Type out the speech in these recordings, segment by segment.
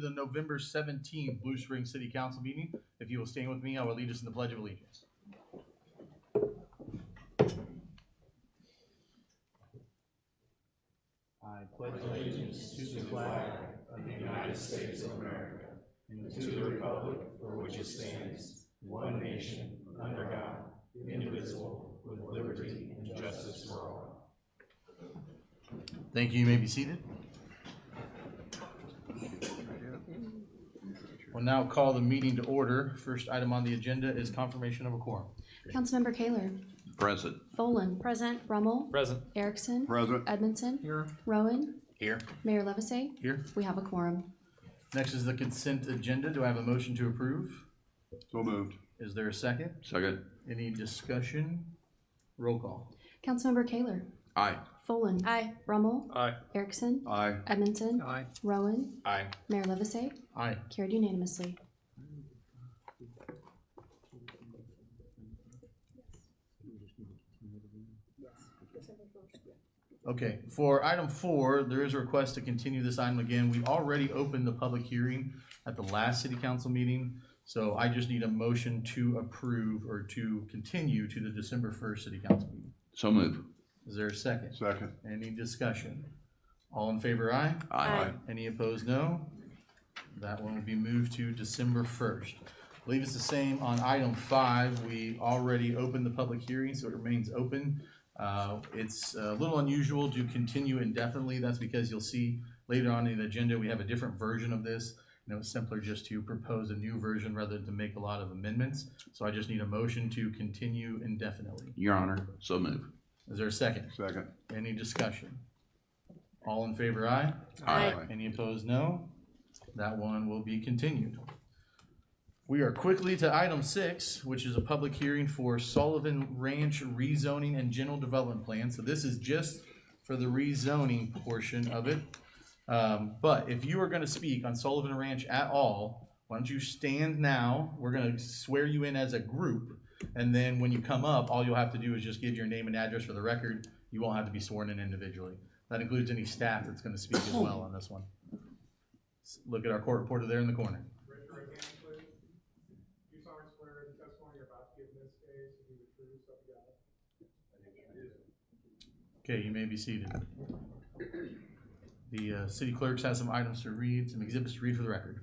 the November 17th Blue Springs City Council meeting. If you will stand with me, I will lead us in the Pledge of Allegiance. I pledge allegiance to the flag of the United States of America and to the republic for which it stands, one nation, under God, indivisible, with liberty and justice for all. Thank you. You may be seated. We'll now call the meeting to order. First item on the agenda is confirmation of a quorum. Councilmember Kaler. Present. Tholen. Present. Rummel. Present. Erickson. Present. Edmondson. Here. Rowan. Here. Mayor Levesey. Here. We have a quorum. Next is the consent agenda. Do I have a motion to approve? So moved. Is there a second? Second. Any discussion? Roll call. Councilmember Kaler. Aye. Tholen. Aye. Rummel. Aye. Erickson. Aye. Edmondson. Aye. Rowan. Aye. Mayor Levesey. Aye. Carried unanimously. Okay, for item 4, there is a request to continue this item again. We already opened the public hearing at the last city council meeting, so I just need a motion to approve or to continue to the December 1st city council meeting. So moved. Is there a second? Second. Any discussion? All in favor, aye? Aye. Any opposed, no? That one will be moved to December 1st. I believe it's the same on item 5. We already opened the public hearing, so it remains open. It's a little unusual to continue indefinitely. That's because you'll see later on in the agenda we have a different version of this. It's simpler just to propose a new version rather than to make a lot of amendments. So I just need a motion to continue indefinitely. Your Honor, so moved. Is there a second? Second. Any discussion? All in favor, aye? Aye. Any opposed, no? That one will be continued. We are quickly to item 6, which is a public hearing for Sullivan Ranch rezoning and general development plan. So this is just for the rezoning portion of it. But if you are going to speak on Sullivan Ranch at all, why don't you stand now? We're going to swear you in as a group. And then when you come up, all you'll have to do is just give your name and address for the record. You won't have to be sworn in individually. That includes any staff that's going to speak as well on this one. Look at our court reporter there in the corner. Okay, you may be seated. The city clerks has some items to read, some exhibits to read for the record.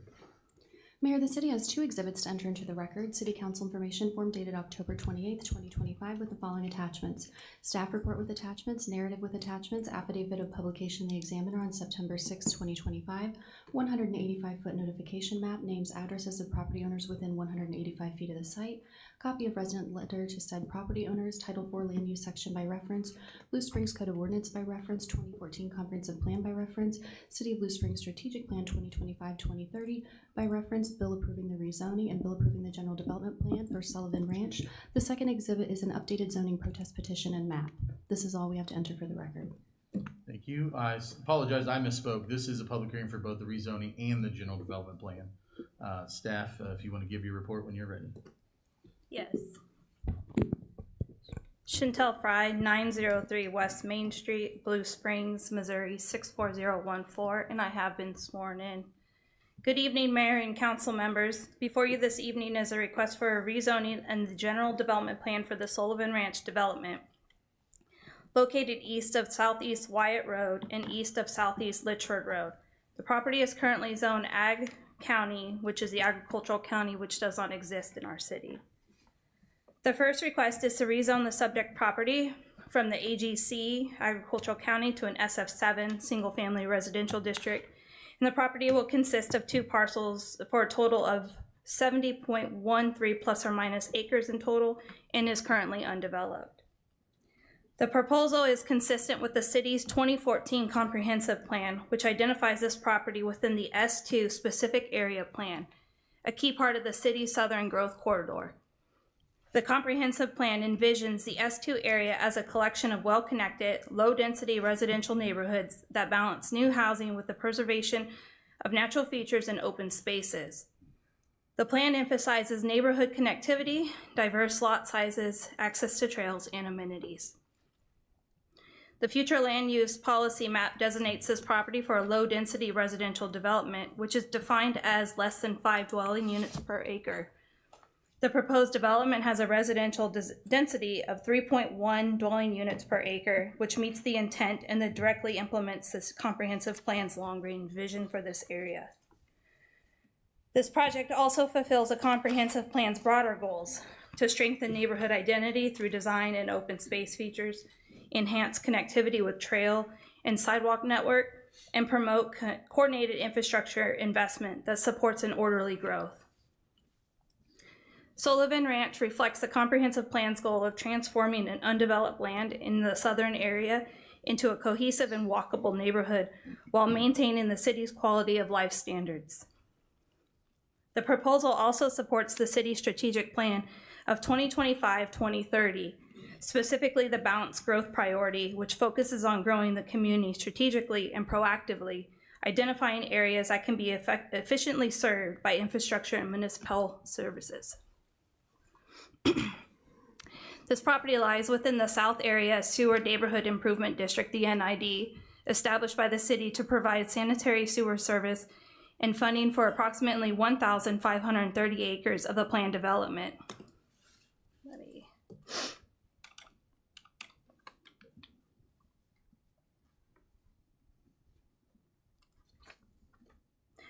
Mayor, the city has 2 exhibits to enter into the record. City Council information form dated October 28th, 2025 with the following attachments. Staff report with attachments, narrative with attachments, affidavit of publication in the Examiner on September 6, 2025, 185-foot notification map, names, addresses of property owners within 185 feet of the site, copy of resident letter to said property owners, Title IV land use section by reference, Blue Springs Code of Ordinance by reference, 2014 Comprehensive Plan by reference, City of Blue Springs Strategic Plan 2025-2030 by reference, bill approving the rezoning, and bill approving the general development plan for Sullivan Ranch. The second exhibit is an updated zoning protest petition and map. This is all we have to enter for the record. Thank you. I apologize, I misspoke. This is a public hearing for both the rezoning and the general development plan. Staff, if you want to give your report when you're ready. Yes. Chantel Fry, 903 West Main Street, Blue Springs, Missouri 64014, and I have been sworn in. Good evening, Mayor and Council members. Before you this evening is a request for a rezoning and the general development plan for the Sullivan Ranch development, located east of Southeast Wyatt Road and east of Southeast Litchford Road. The property is currently zoned Ag County, which is the agricultural county which does not exist in our city. The first request is to rezone the subject property from the AGC, Agricultural County, to an SF7, single-family residential district. And the property will consist of 2 parcels for a total of 70.13 plus or minus acres in total and is currently undeveloped. The proposal is consistent with the city's 2014 comprehensive plan, which identifies this property within the S2 specific area plan, a key part of the city's southern growth corridor. The comprehensive plan envisions the S2 area as a collection of well-connected, low-density residential neighborhoods that balance new housing with the preservation of natural features and open spaces. The plan emphasizes neighborhood connectivity, diverse lot sizes, access to trails, and amenities. The future land use policy map designates this property for a low-density residential development, which is defined as less than 5 dwelling units per acre. The proposed development has a residential density of 3.1 dwelling units per acre, which meets the intent and that directly implements this comprehensive plan's long-range vision for this area. This project also fulfills a comprehensive plan's broader goals to strengthen neighborhood identity through design and open space features, enhance connectivity with trail and sidewalk network, and promote coordinated infrastructure investment that supports an orderly growth. Sullivan Ranch reflects the comprehensive plan's goal of transforming an undeveloped land in the southern area into a cohesive and walkable neighborhood while maintaining the city's quality of life standards. The proposal also supports the city's strategic plan of 2025-2030, specifically the balanced growth priority, which focuses on growing the community strategically and proactively, identifying areas that can be efficiently served by infrastructure and municipal services. This property lies within the South Area Sewer Neighborhood Improvement District, the NID, established by the city to provide sanitary sewer service and funding for approximately 1,530 acres of the planned development.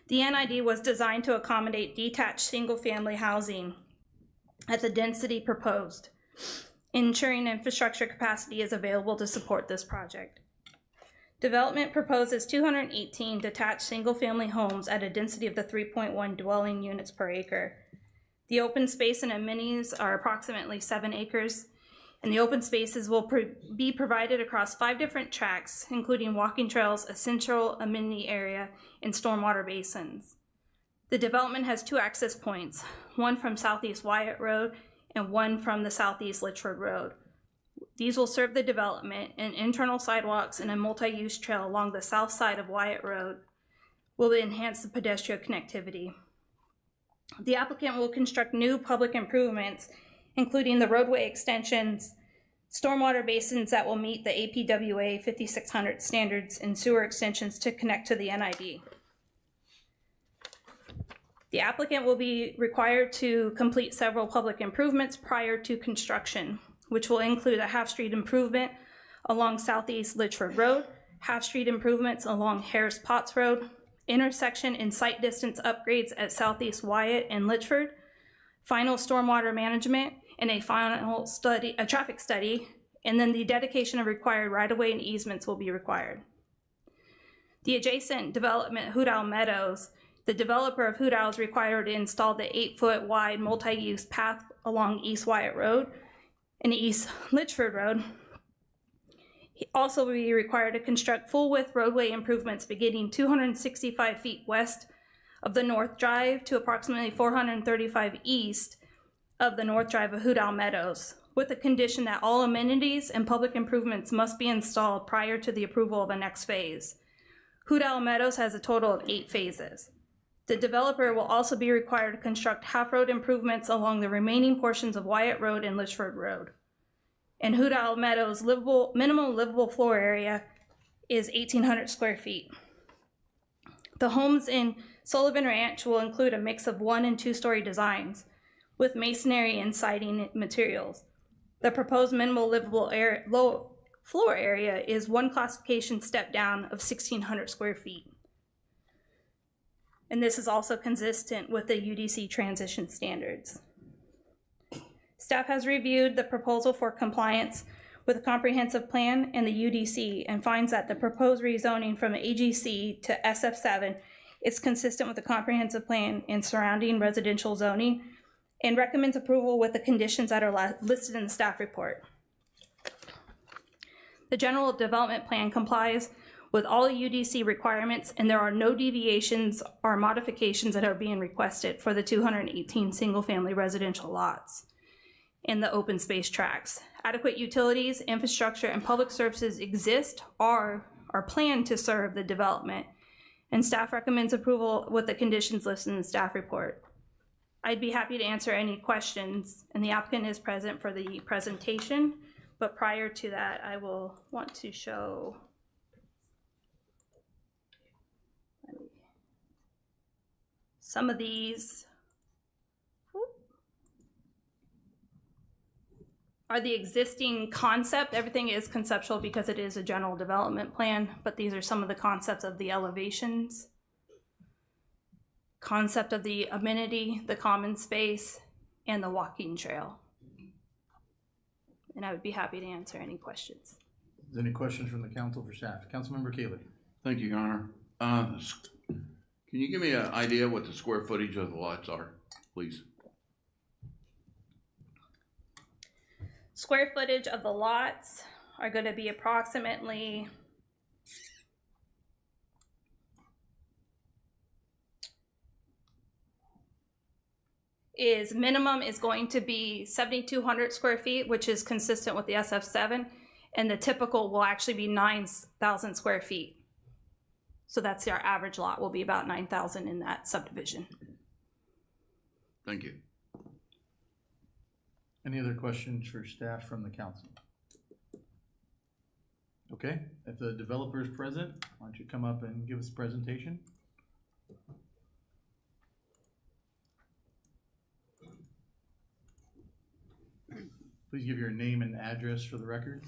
The NID was designed to accommodate detached single-family housing at the density proposed, ensuring infrastructure capacity is available to support this project. Development proposes 218 detached single-family homes at a density of the 3.1 dwelling units per acre. The open space and amenities are approximately 7 acres, and the open spaces will be provided across 5 different tracks, including walking trails, a central amenity area, and stormwater basins. The development has 2 access points, one from Southeast Wyatt Road and one from the Southeast Litchford Road. These will serve the development, and internal sidewalks and a multi-use trail along the south side of Wyatt Road will enhance the pedestrian connectivity. The applicant will construct new public improvements, including the roadway extensions, stormwater basins that will meet the APWA 5600 standards, and sewer extensions to connect to the NID. The applicant will be required to complete several public improvements prior to construction, which will include a half-street improvement along Southeast Litchford Road, half-street improvements along Harris Potts Road, intersection and site distance upgrades at Southeast Wyatt and Litchford, final stormwater management, and a traffic study, and then the dedication of required right-of-way and easements will be required. The adjacent development, Hoodow Meadows, the developer of Hoodow is required to install the 8-foot wide multi-use path along East Wyatt Road and East Litchford Road. He also will be required to construct full-width roadway improvements beginning 265 feet west of the North Drive to approximately 435 east of the North Drive of Hoodow Meadows, with the condition that all amenities and public improvements must be installed prior to the approval of the next phase. Hoodow Meadows has a total of 8 phases. The developer will also be required to construct half-road improvements along the remaining portions of Wyatt Road and Litchford Road. And Hoodow Meadows' minimum livable floor area is 1,800 square feet. The homes in Sullivan Ranch will include a mix of 1- and 2-story designs with masonry and siding materials. The proposed minimal livable floor area is 1 classification step down of 1,600 square feet. And this is also consistent with the UDC transition standards. Staff has reviewed the proposal for compliance with a comprehensive plan and the UDC and finds that the proposed rezoning from AGC to SF7 is consistent with the comprehensive plan and surrounding residential zoning, and recommends approval with the conditions that are listed in the staff report. The general development plan complies with all UDC requirements, and there are no deviations or modifications that are being requested for the 218 single-family residential lots in the open space tracts. Adequate utilities, infrastructure, and public services exist or are planned to serve the development, and staff recommends approval with the conditions listed in the staff report. I'd be happy to answer any questions, and the applicant is present for the presentation. But prior to that, I will want to show some of these are the existing concept. Everything is conceptual because it is a general development plan, but these are some of the concepts of the elevations, concept of the amenity, the common space, and the walking trail. And I would be happy to answer any questions. Is there any questions from the council for staff? Councilmember Kaler. Thank you, Your Honor. Can you give me an idea what the square footage of the lots are, please? Square footage of the lots are going to be approximately minimum is going to be 7,200 square feet, which is consistent with the SF7, and the typical will actually be 9,000 square feet. So that's our average lot, will be about 9,000 in that subdivision. Thank you. Any other questions for staff from the council? Okay, if the developer is present, why don't you come up and give us a presentation? Please give your name and address for the record.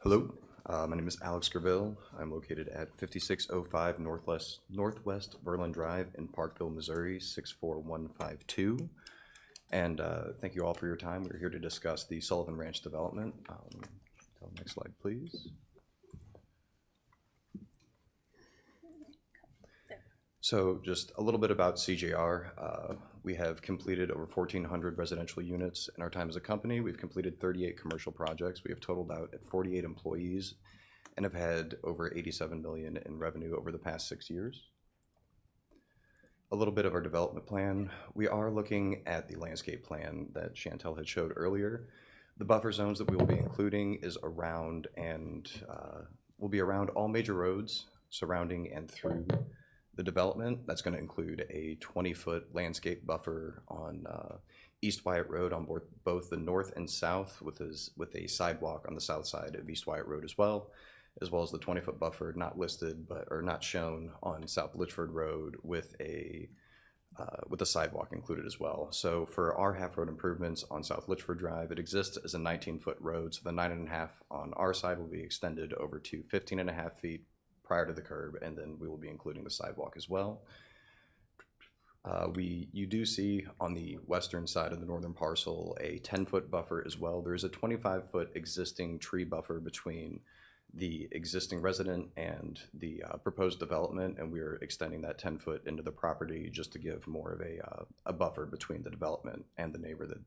Hello, my name is Alex Gerville. I'm located at 5605 Northwest Berlin Drive in Parkville, Missouri, 64152. And thank you all for your time. We're here to discuss the Sullivan Ranch development. Next slide, please. So just a little bit about CJR. We have completed over 1,400 residential units in our time as a company. We've completed 38 commercial projects. We have totaled out at 48 employees and have had over $87 million in revenue over the past 6 years. A little bit of our development plan. We are looking at the landscape plan that Chantel had showed earlier. The buffer zones that we will be including is around and will be around all major roads surrounding and through the development. That's going to include a 20-foot landscape buffer on East Wyatt Road on both the north and south with a sidewalk on the south side of East Wyatt Road as well as the 20-foot buffer not listed or not shown on South Litchford Road with a sidewalk included as well. So for our half road improvements on South Litchford Drive, it exists as a 19-foot road. So the 9.5 on our side will be extended over to 15.5 feet prior to the curb, and then we will be including the sidewalk as well. You do see on the western side of the northern parcel a 10-foot buffer as well. There is a 25-foot existing tree buffer between the existing resident and the proposed development, and we are extending that 10-foot into the property just to give more of a buffer between the development and the neighbor that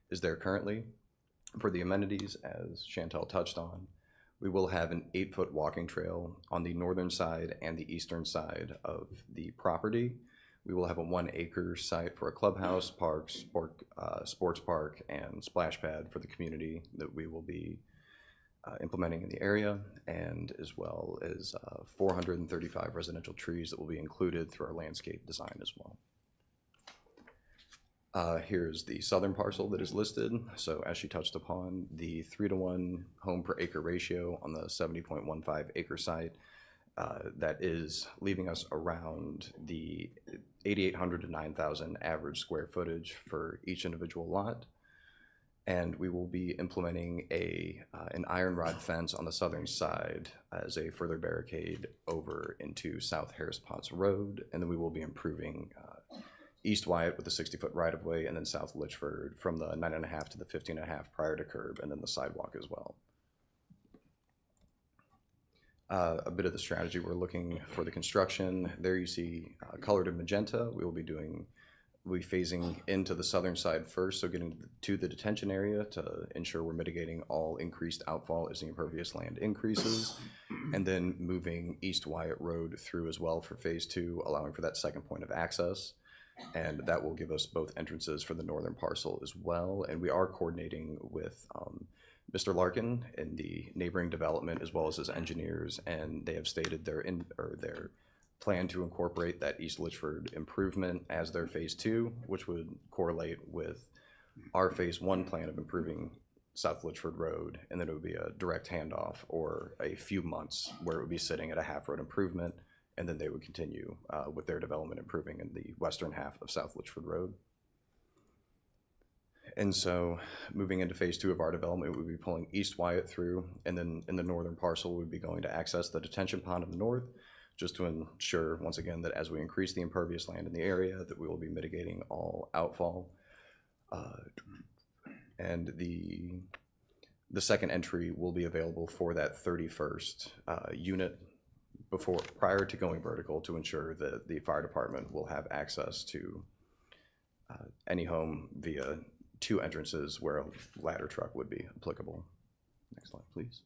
is there currently. For the amenities, as Chantel touched on, we will have an 8-foot walking trail on the northern side and the eastern side of the property. We will have a 1-acre site for a clubhouse, park, sports park, and splash pad for the community that we will be implementing in the area, and as well as 435 residential trees that will be included through our landscape design as well. Here's the southern parcel that is listed. So as she touched upon, the 3-to-1 home per acre ratio on the 70.15 acre site, that is leaving us around the 8,800 to 9,000 average square footage for each individual lot. And we will be implementing an iron rod fence on the southern side as a further barricade over into South Harris Potts Road. And then we will be improving East Wyatt with a 60-foot right-of-way, and then South Litchford from the 9.5 to the 15.5 prior to curb, and then the sidewalk as well. A bit of the strategy we're looking for the construction. There you see colored in magenta. We'll be phasing into the southern side first, so getting to the detention area to ensure we're mitigating all increased outfall as the impervious land increases, and then moving East Wyatt Road through as well for phase 2, allowing for that second point of access. And that will give us both entrances for the northern parcel as well. And we are coordinating with Mr. Larkin in the neighboring development as well as his engineers, and they have stated their plan to incorporate that East Litchford improvement as their phase 2, which would correlate with our phase one plan of improving South Litchford Road, and then it would be a direct handoff or a few months where it would be sitting at a half road improvement, and then they would continue with their development improving in the western half of South Litchford Road. And so moving into phase two of our development, we'd be pulling East Wyatt through, and then in the northern parcel, we'd be going to access the detention pond in the north, just to ensure, once again, that as we increase the impervious land in the area, that we will be mitigating all outfall. And the second entry will be available for that 31st unit prior to going vertical, to ensure that the fire department will have access to any home via 2 entrances where a ladder truck would be applicable. Next slide, please.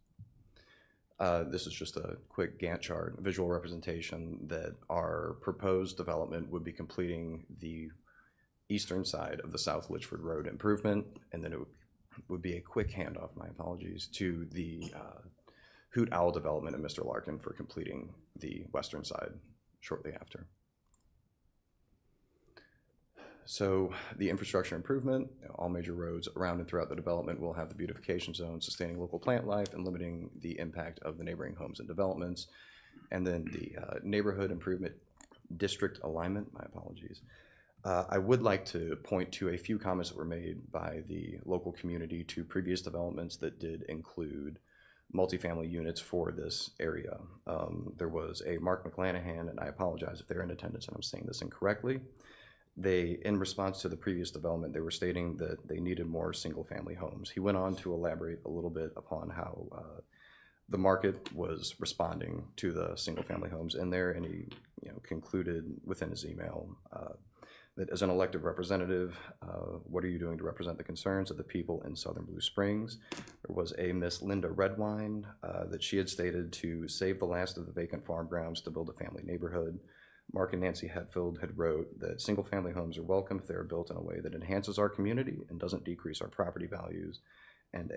This is just a quick Gantt chart, visual representation that our proposed development would be completing the eastern side of the South Litchford Road improvement, and then it would be a quick handoff, my apologies, to the Hoot Owl development and Mr. Larkin for completing the western side shortly after. So the infrastructure improvement, all major roads around and throughout the development will have the beautification zone, sustaining local plant life and limiting the impact of the neighboring homes and developments. And then the neighborhood improvement district alignment, my apologies. I would like to point to a few comments that were made by the local community to previous developments that did include multifamily units for this area. There was a Mark McClanahan, and I apologize if they're in attendance and I'm saying this incorrectly. They, in response to the previous development, they were stating that they needed more single-family homes. He went on to elaborate a little bit upon how the market was responding to the single-family homes in there, and he concluded within his email that as an elected representative, what are you doing to represent the concerns of the people in Southern Blue Springs? There was a Miss Linda Redwine that she had stated to save the last of the vacant farm grounds to build a family neighborhood. Mark and Nancy Hetfield had wrote that single-family homes are welcome if they are built in a way that enhances our community and doesn't decrease our property values. And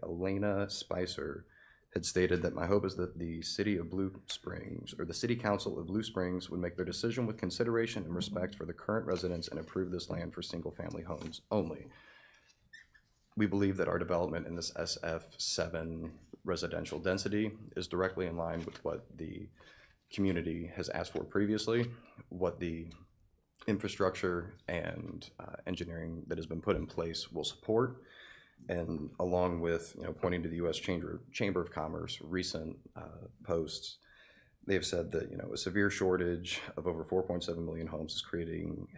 Elena Spicer had stated that my hope is that the city of Blue Springs, or the city council of Blue Springs, would make their decision with consideration and respect for the current residents and approve this land for single-family homes only. We believe that our development in this SF7 residential density is directly in line with what the community has asked for previously, what the infrastructure and engineering that has been put in place will support, and along with pointing to the U.S. Chamber of Commerce recent posts, they've said that a severe shortage of over 4.7 million homes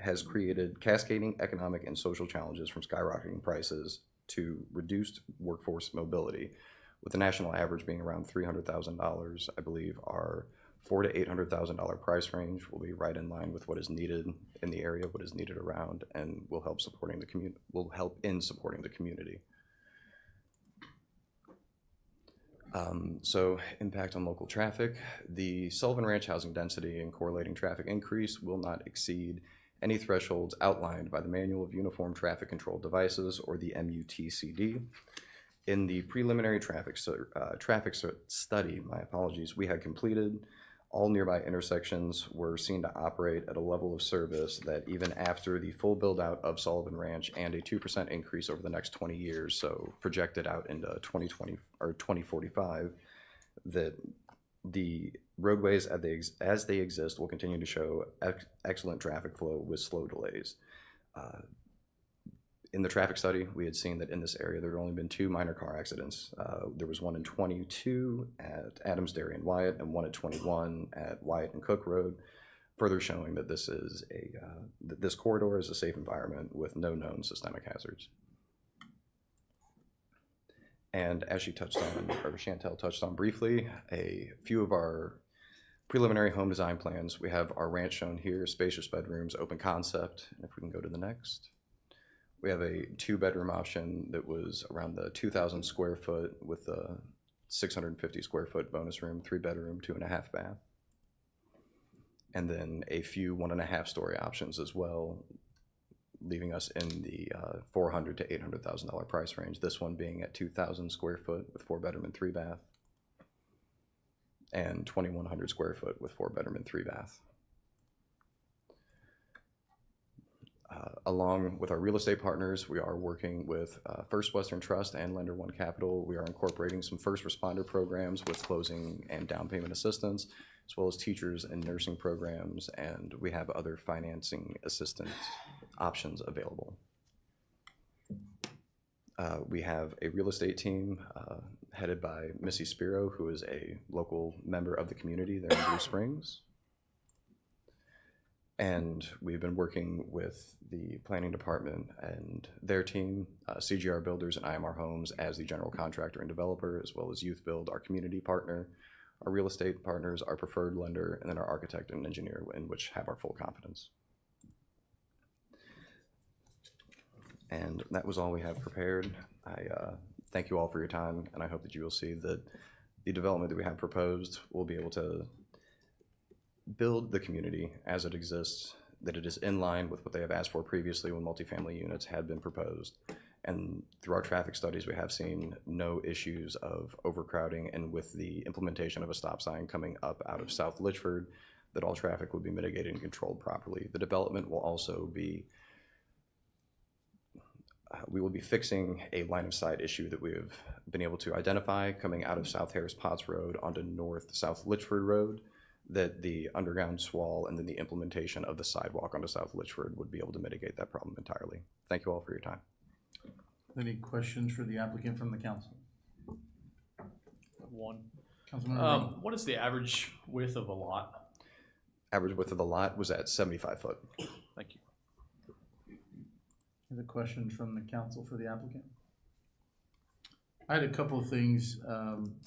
has created cascading economic and social challenges, from skyrocketing prices to reduced workforce mobility. With the national average being around $300,000, I believe our $400,000 to $800,000 price range will be right in line with what is needed in the area, what is needed around, and will help in supporting the community. So impact on local traffic. The Sullivan Ranch housing density and correlating traffic increase will not exceed any thresholds outlined by the Manual of Uniform Traffic Control Devices, or the MUTCD. In the preliminary traffic study, my apologies, we had completed. All nearby intersections were seen to operate at a level of service that, even after the full build out of Sullivan Ranch and a 2% increase over the next 20 years, so projected out into 2020 or 2045, that the roadways as they exist will continue to show excellent traffic flow with slow delays. In the traffic study, we had seen that in this area there had only been 2 minor car accidents. There was one in 22 at Adams Dairy and Wyatt, and one at 21 at Wyatt and Cook Road, further showing that this corridor is a safe environment with no known systemic hazards. And as Chantel touched on briefly, a few of our preliminary home design plans. We have our ranch shown here, spacious bedrooms, open concept. And if we can go to the next. We have a 2-bedroom option that was around the 2,000 square foot with a 650 square foot bonus room, 3-bedroom, 2.5 bath. And then a few 1.5 story options as well, leaving us in the $400,000 to $800,000 price range. This one being at 2,000 square foot with 4-bedroom and 3-bath, and 2,100 square foot with 4-bedroom and 3-bath. Along with our real estate partners, we are working with First Western Trust and Lender One Capital. We are incorporating some first responder programs with closing and down payment assistance, as well as teachers and nursing programs, and we have other financing assistance options available. We have a real estate team headed by Missy Spiro, who is a local member of the community there in Blue Springs. And we've been working with the planning department and their team, CGR Builders and IMR Homes as the general contractor and developer, as well as Youth Build, our community partner, our real estate partners, our preferred lender, and then our architect and engineer, in which have our full confidence. And that was all we have prepared. I thank you all for your time, and I hope that you will see that the development that we have proposed will be able to build the community as it exists, that it is in line with what they have asked for previously when multifamily units had been proposed. And through our traffic studies, we have seen no issues of overcrowding, and with the implementation of a stop sign coming up out of South Litchford, that all traffic would be mitigated and controlled properly. The development will also be we will be fixing a line of sight issue that we have been able to identify coming out of South Harris Potts Road onto North South Litchford Road, that the underground swale and then the implementation of the sidewalk onto South Litchford would be able to mitigate that problem entirely. Thank you all for your time. Any questions for the applicant from the council? One. Councilman Rowe. What is the average width of a lot? Average width of the lot was at 75 foot. Thank you. Any other questions from the council for the applicant? I had a couple of things.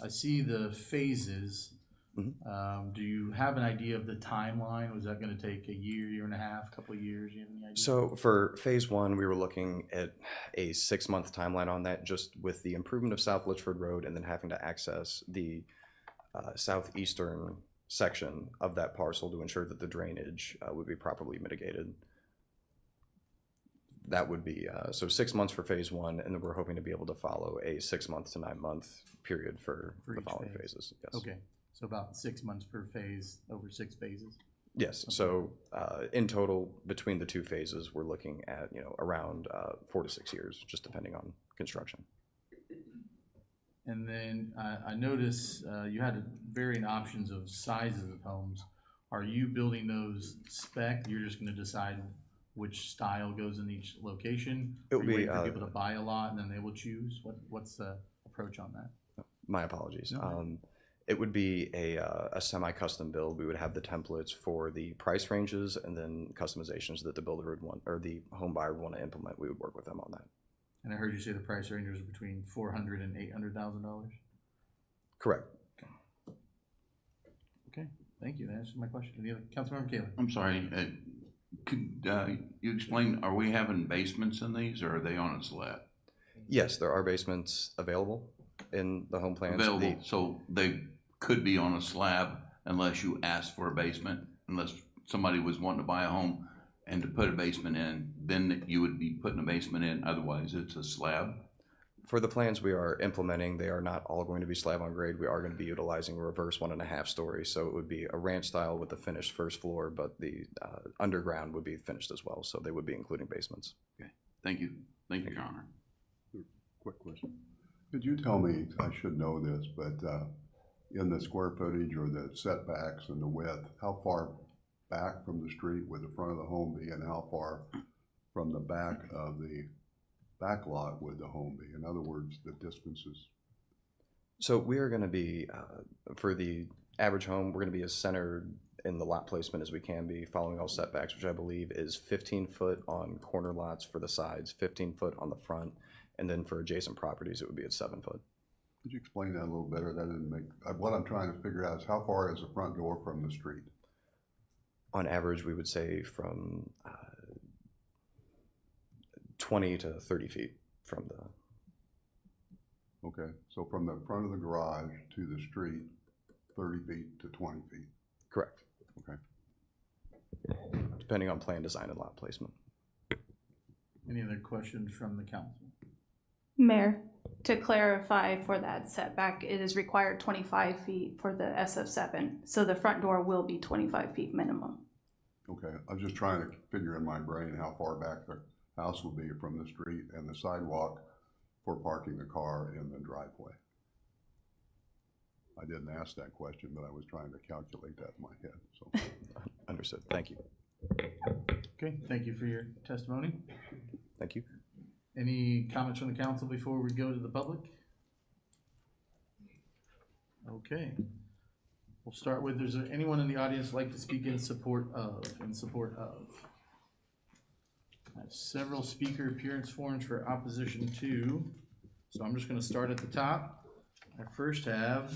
I see the phases. Do you have an idea of the timeline? Was that going to take a year, year and a half, couple of years? You have any idea? So for phase one, we were looking at a 6-month timeline on that, just with the improvement of South Litchford Road and then having to access the southeastern section of that parcel to ensure that the drainage would be properly mitigated. That would be, so 6 months for phase one, and then we're hoping to be able to follow a 6-month to 9-month period for the each following phase. phases. Yes. Okay, so about 6 months per phase over 6 phases. Yes, so in total, between the 2 phases, we're looking at, around 4 to 6 years, just depending on construction. And then I noticed you had varying options of sizes of homes. Are you building those spec? You're just going to decide which style goes in each location? It Are would you be, waiting for people to buy a lot and then they will choose? What's the approach on that? My apologies. No. It would be a semi-custom build. We would have the templates for the price ranges and then customizations that the builder would want, or the home buyer would want to implement. We would work with them on that. And I heard you say the price range was between $400,000 and $800,000. Correct. Okay, thank you. That answers my question. Any other, Councilmember Kaler? I'm sorry, could you explain, are we having basements in these, or are they on a slab? Yes, there are basements available in the home plans. Available, so they could be on a slab unless you ask for a basement, unless somebody was wanting to buy a home and to put a basement in, then you would be putting a basement in, otherwise it's a slab. For the plans we are implementing, they are not all going to be slab on grade. We are going to be utilizing a reverse 1.5 story. So it would be a ranch style with the finished first floor, but the underground would be finished as well. So they would be including basements. Okay, thank you, Your Honor. Quick question. Could you tell me, I should know this, but in the square footage or the setbacks and the width, how far back from the street would the front of the home be, and how far from the back of the back lot would the home be? In other words, the distances. So we are going to be, for the average home, we're going to be as centered in the lot placement as we can be, following all setbacks, which I believe is 15 foot on corner lots for the sides, 15 foot on the front, and then for adjacent properties, it would be at 7 foot. Could you explain that a little better? That didn't make, what I'm trying to figure out is how far is the front door from the street? On average, we would say from 20 to 30 feet from the. Okay, so from the front of the garage to the street, 30 feet to 20 feet. Correct. Okay. Depending on plan design and lot placement. Any other questions from the council? Mayor, to clarify for that setback, it is required 25 feet for the SF7. So the front door will be 25 feet minimum. Okay, I was just trying to figure in my brain how far back the house would be from the street and the sidewalk for parking the car in the driveway. I didn't ask that question, but I was trying to calculate that in my head, so. Understood. Thank you. Okay, thank you for your testimony. Thank you. Any comments from the council before we go to the public? Okay. We'll start with, is there anyone in the audience like to speak in support of? I have several speaker appearance forms for opposition to, so I'm just gonna start at the top. I first have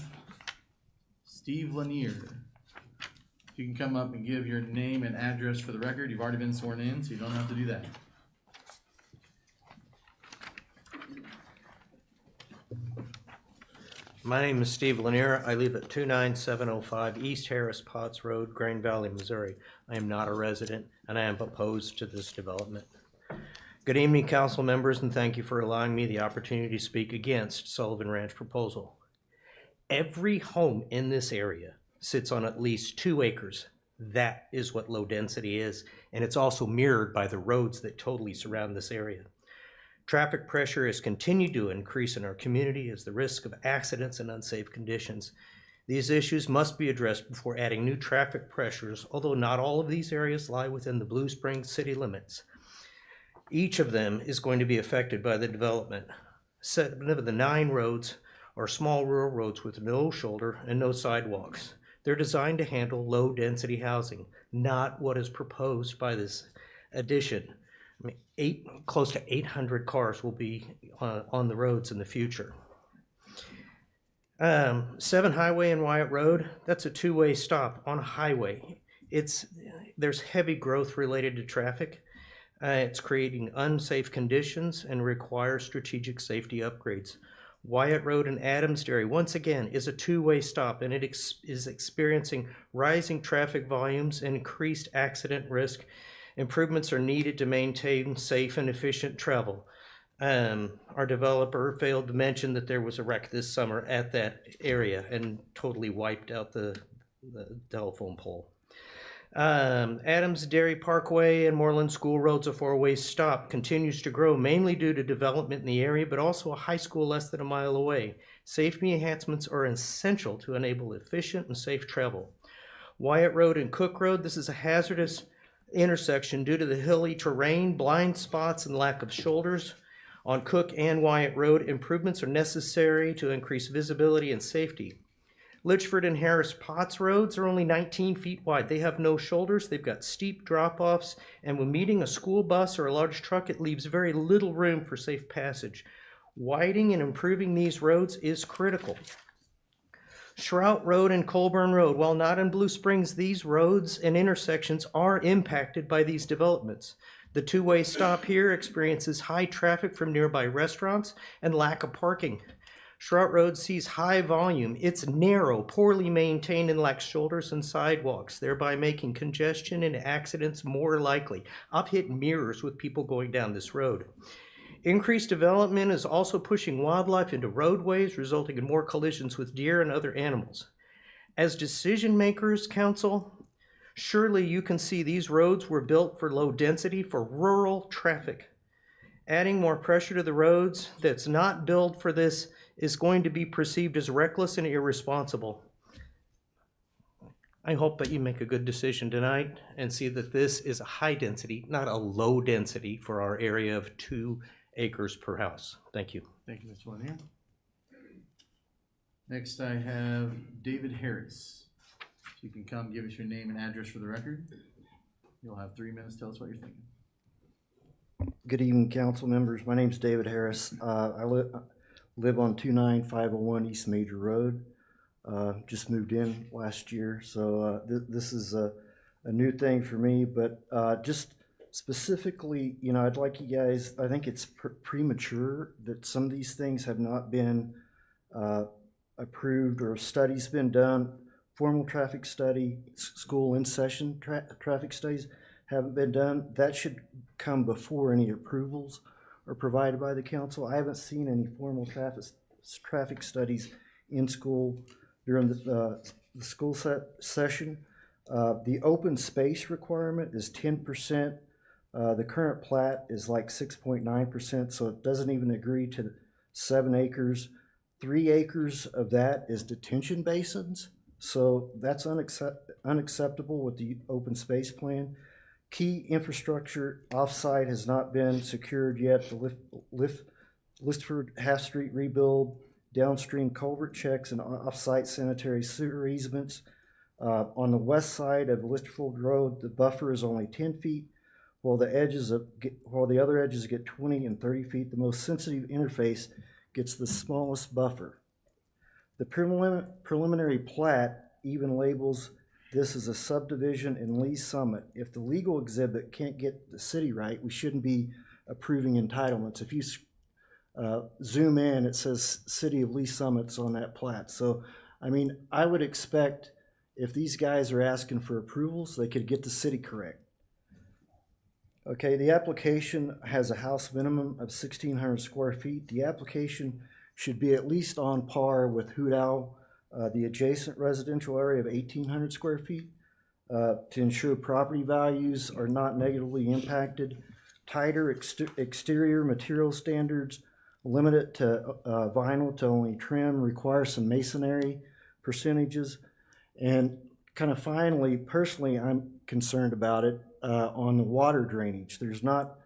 Steve Lanier. If you can come up and give your name and address for the record. You've already been sworn in, so you don't have to do that. My name is Steve Lanier. I live at 29705 East Harris Potts Road, Grain Valley, Missouri. I am not a resident, and I am opposed to this development. Good evening, council members, and thank you for allowing me the opportunity to speak against Sullivan Ranch proposal. Every home in this area sits on at least 2 acres. That is what low density is, and it's also mirrored by the roads that totally surround this area. Traffic pressure has continued to increase in our community as the risk of accidents and unsafe conditions. These issues must be addressed before adding new traffic pressures, although not all of these areas lie within the Blue Springs city limits. Each of them is going to be affected by the development. 7 of the 9 roads are small rural roads with no shoulder and no sidewalks. They're designed to handle low-density housing, not what is proposed by this addition. I mean, close to 800 cars will be on the roads in the future. 7 Highway and Wyatt Road, that's a 2-way stop on a highway. There's heavy growth related to traffic. It's creating unsafe conditions and requires strategic safety upgrades. Wyatt Road and Adams Dairy, once again, is a 2-way stop, and it is experiencing rising traffic volumes and increased accident risk. Improvements are needed to maintain safe and efficient travel. Our developer failed to mention that there was a wreck this summer at that area and totally wiped out the telephone pole. Adams Dairy Parkway and Moreland School Road's a 4-way stop continues to grow mainly due to development in the area, but also a high school less than a mile away. Safety enhancements are essential to enable efficient and safe travel. Wyatt Road and Cook Road, this is a hazardous intersection due to the hilly terrain, blind spots, and lack of shoulders. On Cook and Wyatt Road, improvements are necessary to increase visibility and safety. Litchford and Harris Potts roads are only 19 feet wide. They have no shoulders, they've got steep drop-offs, and when meeting a school bus or a large truck, it leaves very little room for safe passage. Widening and improving these roads is critical. Shrout Road and Colburn Road, while not in Blue Springs, these roads and intersections are impacted by these developments. The 2-way stop here experiences high traffic from nearby restaurants and lack of parking. Shrout Road sees high volume. It's narrow, poorly maintained, and lacks shoulders and sidewalks, thereby making congestion and accidents more likely. I've hit mirrors with people going down this road. Increased development is also pushing wildlife into roadways, resulting in more collisions with deer and other animals. As decision makers, council, surely you can see these roads were built for low density for rural traffic. Adding more pressure to the roads that's not built for this is going to be perceived as reckless and irresponsible. I hope that you make a good decision tonight and see that this is a high density, not a low density for our area of 2 acres per house. Thank you. Thank you, Mr. Lanier. Next, I have David Harris. If you can come give us your name and address for the record. You'll have 3 minutes to tell us what you're thinking. Good evening, council members. My name's David Harris. I live on 29501 East Major Road. Just moved in last year, so this is a new thing for me, but just specifically, you know, I'd like you guys, I think it's premature that some of these things have not been approved or studies been done. Formal traffic study, school in session traffic studies haven't been done. That should come before any approvals are provided by the council. I haven't seen any formal traffic studies in school during the school session. The open space requirement is 10%. The current plat is like 6.9%, so it doesn't even agree to 7 acres. 3 acres of that is detention basins, so that's unacceptable with the open space plan. Key infrastructure offsite has not been secured yet. The Listford Half Street rebuild, downstream culvert checks, and offsite sanitary sewer easements. On the west side of Listford Road, the buffer is only 10 feet, while the other edges get 20 and 30 feet. The most sensitive interface gets the smallest buffer. The preliminary plat even labels this as a subdivision in Lee Summit. If the legal exhibit can't get the city right, we shouldn't be approving entitlements. If you zoom in, it says City of Lee Summit's on that plat. So, I mean, I would expect if these guys are asking for approvals, they could get the city correct. Okay, the application has a house minimum of 1,600 square feet. The application should be at least on par with Hudao, the adjacent residential area of 1,800 square feet, to ensure property values are not negatively impacted. Tighter exterior material standards, limit it to vinyl to only trim, require some masonry percentages. And kind of finally, personally, I'm concerned about it on the water drainage. There's not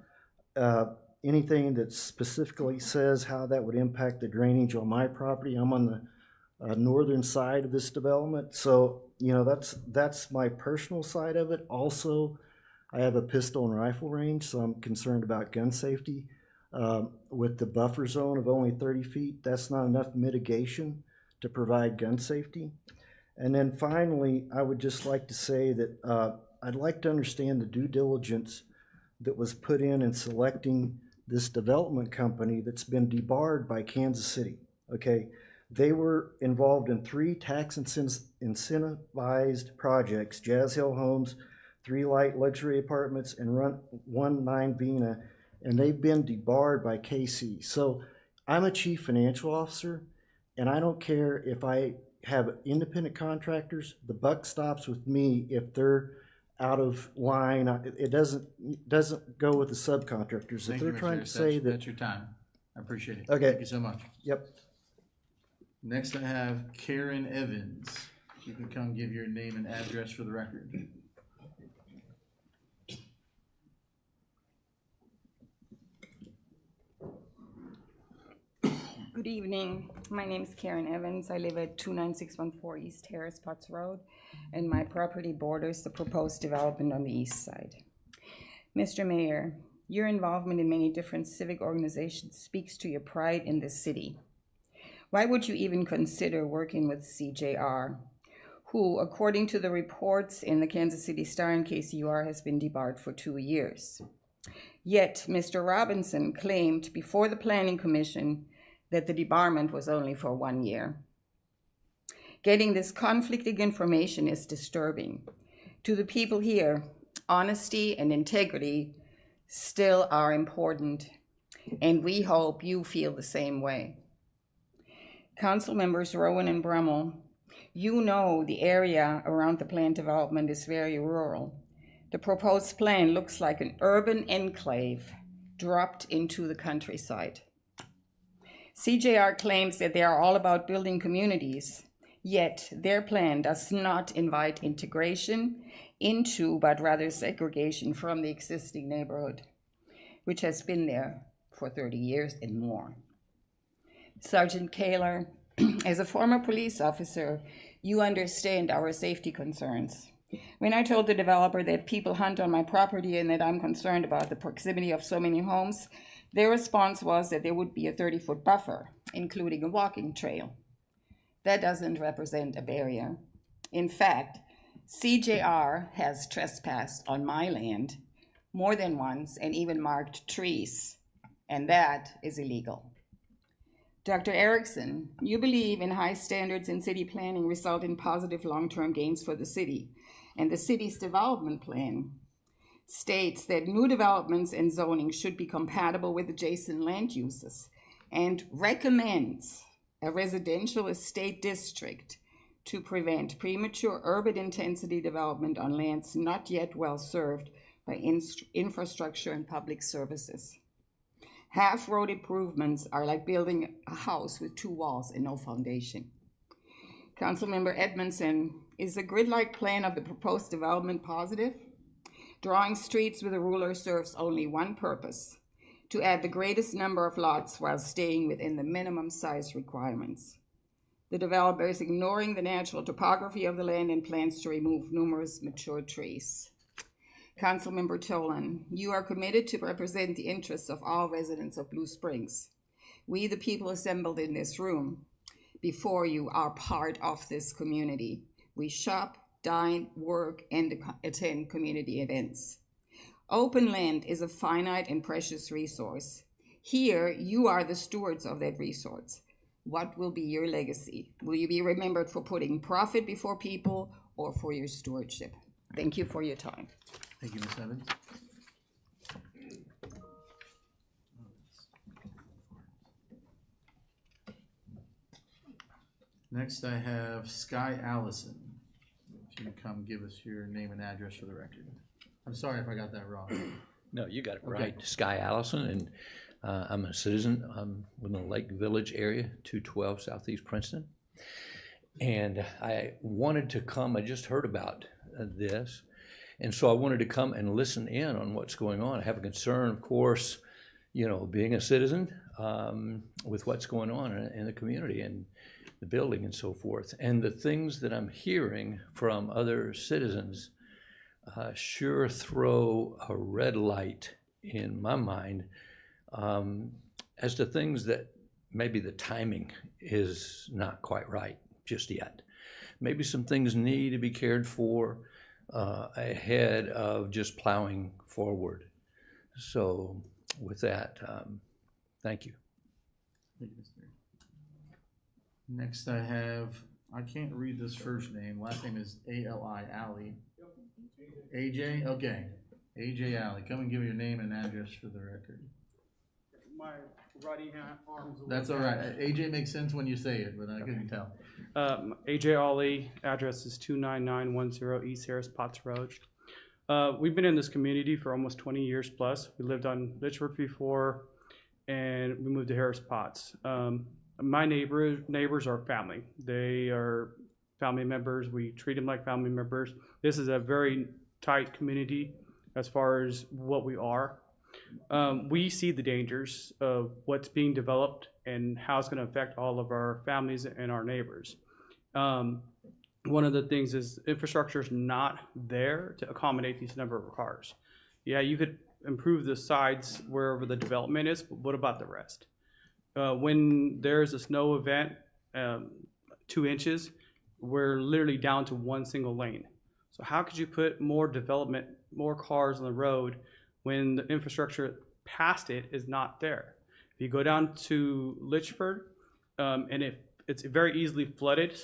anything that specifically says how that would impact the drainage on my property. I'm on the northern side of this development, so you know that's my personal side of it. Also, I have a pistol and rifle range, so I'm concerned about gun safety. With the buffer zone of only 30 feet, that's not enough mitigation to provide gun safety. And then finally, I would just like to say that I'd like to understand the due diligence that was put in selecting this development company that's been debarred by Kansas City. Okay, they were involved in 3 tax incentivized projects: Jazz Hill Homes, 3 light luxury apartments, and 1 9 Vina, and they've been debarred by KC. So I'm a chief financial officer, and I don't care if I have independent contractors. The buck stops with me if they're out of line. It doesn't go with the subcontractors. Thank If you, they're Mr. trying to Harris. say That's that, your time. I appreciate it. Okay. Thank you so much. yep. Next I have Karen Evans. You can come give your name and address for the record. Good evening. My name is Karen Evans. I live at 29614 East Harris Potts Road, and my property borders the proposed development on the east side. Mr. Mayor, your involvement in many different civic organizations speaks to your pride in this city. Why would you even consider working with CJR, who, according to the reports in the Kansas City Star and KCUR, has been debarred for 2 years? Yet, Mr. Robinson claimed before the Planning Commission that the debarment was only for 1 year. Getting this conflicting information is disturbing. To the people here, honesty and integrity still are important, and we hope you feel the same way. Council members Rowan and Brummel, you know the area around the planned development is very rural. The proposed plan looks like an urban enclave dropped into the countryside. CJR claims that they are all about building communities, yet their plan does not invite integration into, but rather segregation from the existing neighborhood, which has been there for 30 years and more. Sergeant Kaler, as a former police officer, you understand our safety concerns. When I told the developer that people hunt on my property and that I'm concerned about the proximity of so many homes, their response was that there would be a 30-foot buffer, including a walking trail. That doesn't represent a barrier. In fact, CJR has trespassed on my land more than once and even marked trees, and that is illegal. Dr. Erickson, you believe in high standards in city planning result in positive long-term gains for the city, and the city's development plan states that new developments and zoning should be compatible with adjacent land uses and recommends a residential estate district to prevent premature urban intensity development on lands not yet well served by infrastructure and public services. Half-road improvements are like building a house with 2 walls and no foundation. Councilmember Edmondson, is the grid-like plan of the proposed development positive? Drawing streets with a ruler serves only one purpose: to add the greatest number of lots while staying within the minimum size requirements. The developer is ignoring the natural topography of the land and plans to remove numerous mature trees. Councilmember Tolan, you are committed to represent the interests of all residents of Blue Springs. We, the people assembled in this room before you, are part of this community. We shop, dine, work, and attend community events. Open land is a finite and precious resource. Here, you are the stewards of that resource. What will be your legacy? Will you be remembered for putting profit before people or for your stewardship? Thank you for your time. Thank you, Ms. Evans. Next, I have Sky Allison. If you can come give us your name and address for the record. I'm sorry if I got that wrong. No, you got it Okay. right. Sky Allison, and I'm a citizen. I'm within the Lake Village area, 212 Southeast Princeton. And I wanted to come, I just heard about this, and so I wanted to come and listen in on what's going on. I have a concern, of course, you know, being a citizen with what's going on in the community and the building and so forth. And the things that I'm hearing from other citizens sure throw a red light in my mind as to things that maybe the timing is not quite right just yet. Maybe some things need to be cared for ahead of just plowing forward. So with that, thank you. Thank you, Mr. Next, I have, I can't read this first name. Last name is A-L-I, Alley. AJ? Okay. AJ Alley. Come and give me your name and address for the record. My righty hand arms. That's all right. AJ makes sense when you say it, but I couldn't tell. AJ Ollie, address is 29910 East Harris Potts Road. We've been in this community for almost 20 years plus. We lived on Litchford before, and we moved to Harris Potts. My neighbors are family. They are family members. We treat them like family members. This is a very tight community as far as what we are. We see the dangers of what's being developed and how it's going to affect all of our families and our neighbors. One of the things is infrastructure is not there to accommodate these number of cars. Yeah, you could improve the sides wherever the development is, but what about the rest? When there's a snow event, 2 inches, we're literally down to one single lane. So how could you put more development, more cars on the road when the infrastructure past it is not there? If you go down to Litchford, and it's very easily flooded,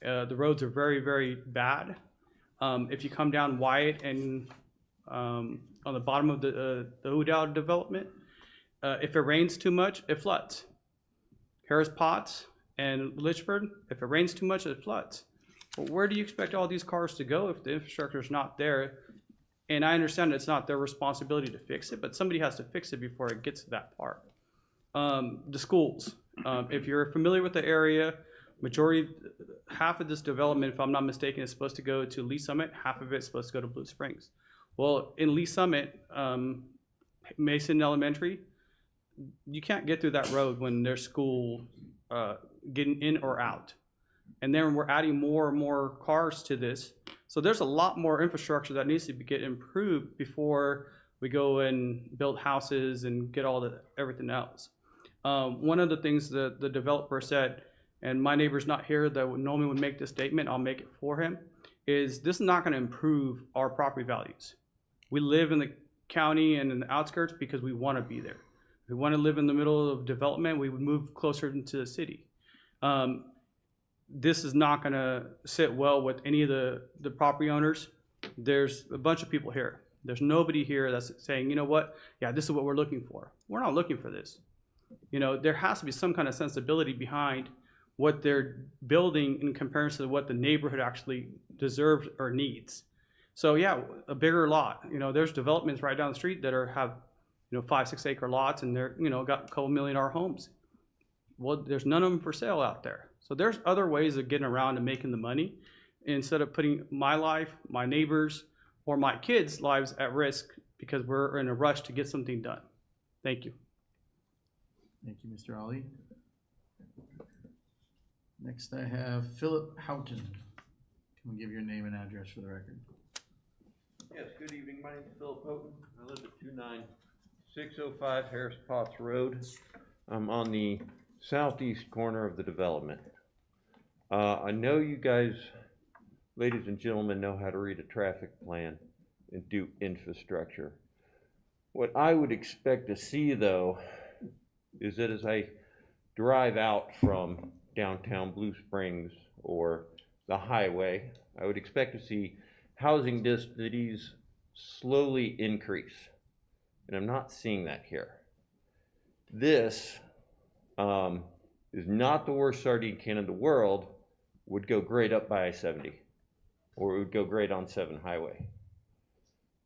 the roads are very, very bad. If you come down Wyatt and on the bottom of the O'Dowd development, if it rains too much, it floods. Harris Potts and Litchford, if it rains too much, it floods. Well, where do you expect all these cars to go if the infrastructure is not there? And I understand it's not their responsibility to fix it, but somebody has to fix it before it gets to that part. The schools, if you're familiar with the area, half of this development, if I'm not mistaken, is supposed to go to Lee Summit, half of it is supposed to go to Blue Springs. Well, in Lee Summit, Mason Elementary, you can't get through that road when there's school getting in or out. And then we're adding more and more cars to this. So there's a lot more infrastructure that needs to get improved before we go and build houses and get everything else. One of the things that the developer said, and my neighbor's not here that normally would make this statement, I'll make it for him, is this is not going to improve our property values. We live in the county and in the outskirts because we want to be there. If we want to live in the middle of development, we would move closer into the city. This is not going to sit well with any of the property owners. There's a bunch of people here. There's nobody here that's saying, you know what, yeah, this is what we're looking for. We're not looking for this. You know, there has to be some kind of sensibility behind what they're building in comparison to what the neighborhood actually deserves or needs. So yeah, a bigger lot. You know, there's developments right down the street that have, 5-6 acre lots, and they're, got a couple $1 million homes. Well, there's none of them for sale out there. So there's other ways of getting around and making the money instead of putting my life, my neighbors, or my kids' lives at risk because we're in a rush to get something done. Thank you. Thank you, Mr. Ali. Next, I have Philip Houghton. Can we give your name and address for the record? Yes, good evening. My name is Philip Houghton. I live at 29605 Harris Potts Road. I'm on the southeast corner of the development. I know you guys, ladies and gentlemen, know how to read a traffic plan and do infrastructure. What I would expect to see, though, is that as I drive out from downtown Blue Springs or the highway, I would expect to see housing densities slowly increase. And I'm not seeing that here. This is not the worst sardine can in the world, would go great up by I-70, or it would go great on 7 Highway.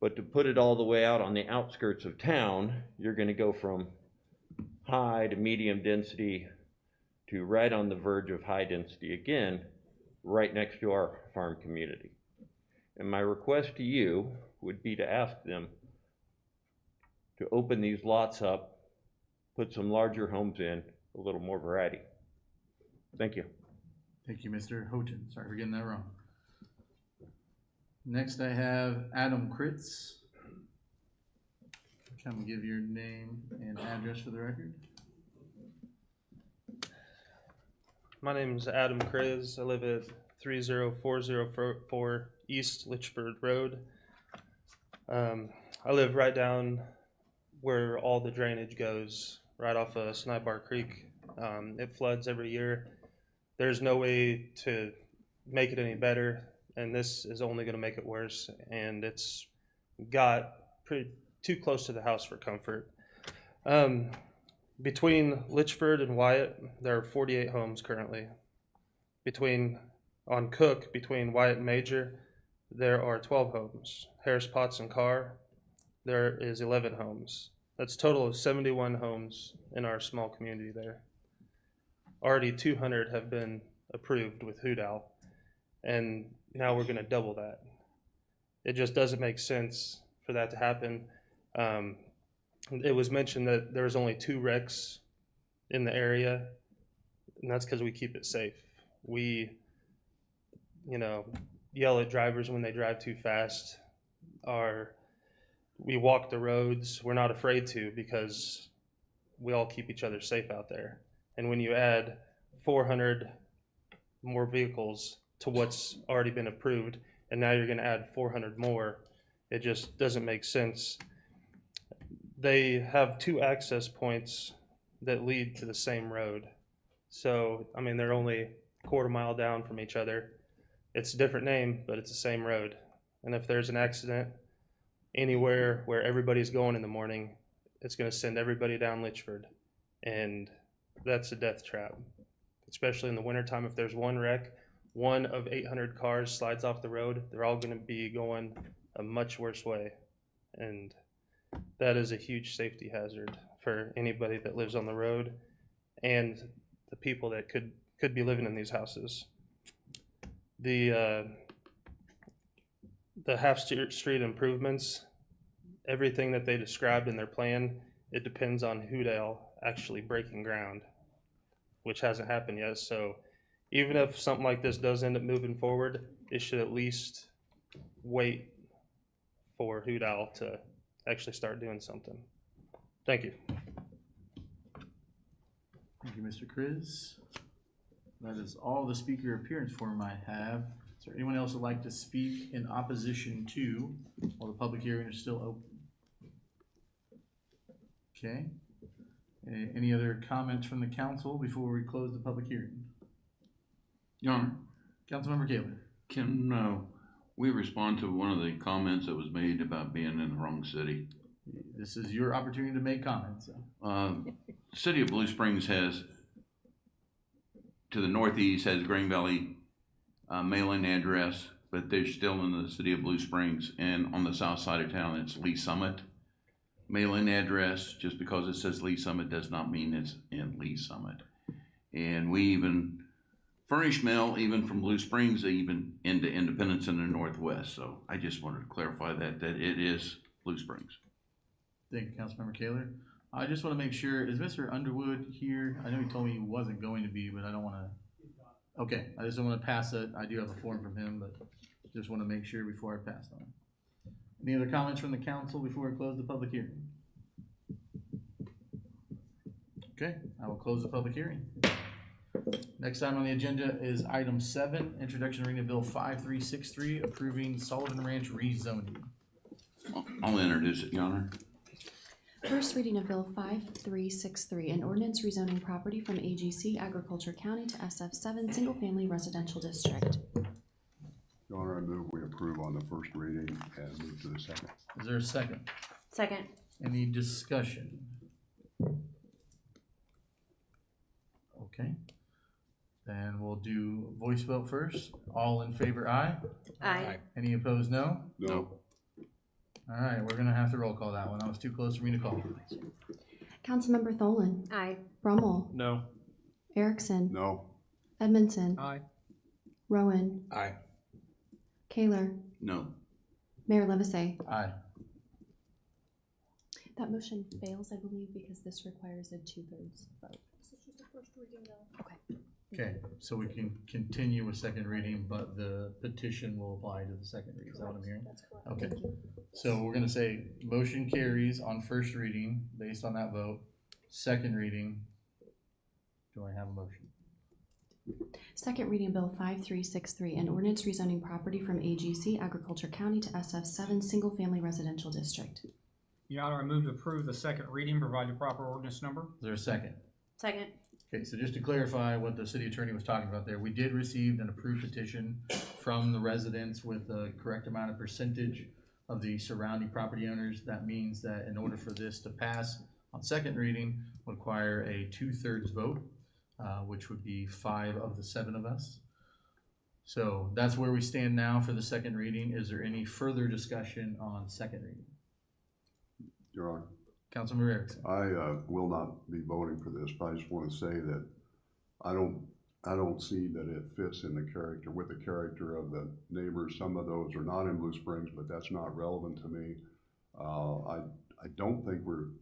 But to put it all the way out on the outskirts of town, you're gonna go from high to medium density to right on the verge of high density again, right next to our farm community. And my request to you would be to ask them to open these lots up, put some larger homes in, a little more variety. Thank you. Thank you, Mr. Houghton. Sorry for getting that wrong. Next, I have Adam Kritz. Can we give your name and address for the record? My name is Adam Kriz. I live at 30404 East Litchford Road. I live right down where all the drainage goes, right off of Snibar Creek. It floods every year. There's no way to make it any better, and this is only going to make it worse. And it's got too close to the house for comfort. Between Litchford and Wyatt, there are 48 homes currently. On Cook, between Wyatt and Major, there are 12 homes. Harris Potts and Carr, there is 11 homes. That's a total of 71 homes in our small community there. Already 200 have been approved with Hudal, and now we're going to double that. It just doesn't make sense for that to happen. It was mentioned that there's only 2 wrecks in the area, and that's because we keep it safe. We, yell at drivers when they drive too fast. We walk the roads. We're not afraid to because we all keep each other safe out there. And when you add 400 more vehicles to what's already been approved, and now you're going to add 400 more, it just doesn't make sense. They have 2 access points that lead to the same road. So, they're only a quarter mile down from each other. It's a different name, but it's the same road. And if there's an accident anywhere where everybody's going in the morning, it's going to send everybody down Litchford. And that's a death trap, especially in the wintertime. If there's one wreck, one of 800 cars slides off the road, they're all going to be going a much worse way. And that is a huge safety hazard for anybody that lives on the road and the people that could be living in these houses. The half street improvements, everything that they described in their plan, it depends on Hudal actually breaking ground, which hasn't happened yet. So even if something like this does end up moving forward, it should at least wait for Hudal to actually start doing something. Thank you. Thank you, Mr. Kriz. That is all the speaker appearance form I have. Is there anyone else who would like to speak in opposition to, while the public hearing is still open? Okay. Any other comments from the council before we close the public hearing? Your Honor, Councilmember Kaler. can we respond to one of the comments that was made about being in the wrong city? This is your opportunity to make comments. The city of Blue Springs has to the northeast has Green Valley mailing address, but they're still in the city of Blue Springs. And on the south side of town, it's Lee Summit mailing address. Just because it says Lee Summit does not mean it's in Lee Summit. And we even furnish mail even from Blue Springs, even into Independence in the northwest. So I just wanted to clarify that it is Blue Springs. Thank you, Councilmember Kaler. I just want to make sure, is Mr. Underwood here? I know he told me he wasn't going to be, but I don't want to. Okay, I just don't want to pass it. I do have a form from him, but just want to make sure before I pass on. Any other comments from the council before I close the public hearing? Okay, I will close the public hearing. Next item on the agenda is item 7, introduction and reading of bill 5363, approving Sullivan Ranch rezoning. I'll introduce it, Your Honor. First reading of Bill 5363, an ordinance rezoning property from AGC Agriculture County to SF7 Single Family Residential District. Your Honor, I move we approve on the first reading and move to the second. Is there a second? Second. Any discussion? Okay. Then we'll do voice vote first. All in favor, aye. Aye. Any opposed, no? No. All right, we're gonna have to roll call that one. That was too close for me to call. Councilmember Tholen. Aye. Brummel. No. Erickson. No. Edmondson. Aye. Rowan. Aye. Kaler. No. Mayor Levasseur. Aye. That motion fails, I believe, because this requires a 2/3 vote. Okay. Okay, so we can continue with second reading, but the petition will apply to the second reading. Is that what I'm hearing? That's correct. Okay. Thank you. So we're gonna say motion carries on first reading based on that vote. Second reading, do I have a motion? Second reading Bill 5363, an ordinance rezoning property from AGC Agriculture County to SF7 Single Family Residential District. Your Honor, I move to approve the second reading, provide the proper ordinance number. Is there a second? Second. Okay, so just to clarify what the city attorney was talking about there, we did receive an approved petition from the residents with the correct amount of percentage of the surrounding property owners. That means that in order for this to pass on second reading, would require a 2/3 vote, which would be 5 of the 7 of us. So that's where we stand now for the second reading. Is there any further discussion on second reading? Your Honor. Councilmember Erickson. I will not be voting for this, but I just want to say that I don't see that it fits in the character, with the character of the neighbors. Some of those are not in Blue Springs, but that's not relevant to me. I don't think we're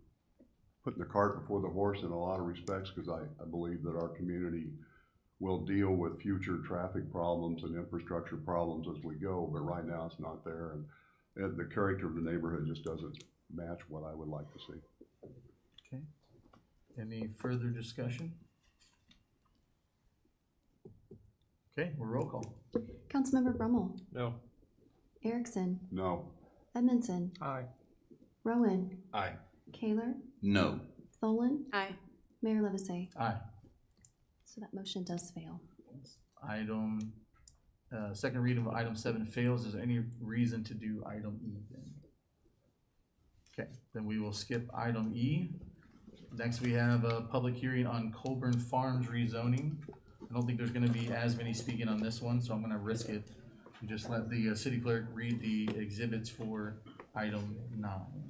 putting the cart before the horse in a lot of respects, because I believe that our community will deal with future traffic problems and infrastructure problems as we go, but right now it's not there, and the character of the neighborhood just doesn't match what I would like to see. Okay. Any further discussion? Okay, we'll roll call. Councilmember Brummel. No. Erickson. No. Edmondson. Aye. Rowan. Aye. Kaler. No. Tholen. Aye. Mayor Levasseur. Aye. So that motion does fail. Item, second reading of item 7 fails. Is there any reason to do item E then? Okay, then we will skip item E. Next, we have a public hearing on Colburn Farms rezoning. I don't think there's gonna be as many speaking on this one, so I'm gonna risk it. Just let the city clerk read the exhibits for item 9.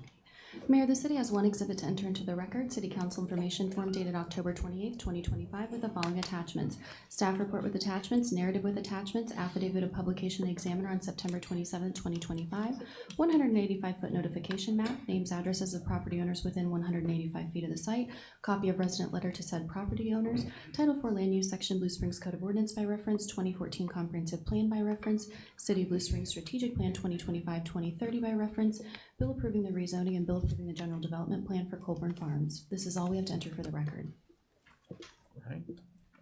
Mayor, the city has one exhibit to enter into the record, City Council Information Form dated October 28th, 2025, with the following attachments. Staff report with attachments, narrative with attachments, affidavit of publication of the Examiner on September 27th, 2025, 185-foot notification map, names, addresses of property owners within 185 feet of the site, copy of resident letter to said property owners, Title IV Land Use Section Blue Springs Code of Ordinance by reference, 2014 Comprehensive Plan by reference, City of Blue Springs Strategic Plan 2025-2030 by reference, bill approving the rezoning and bill approving the general development plan for Colburn Farms. This is all we have to enter for the record. All right,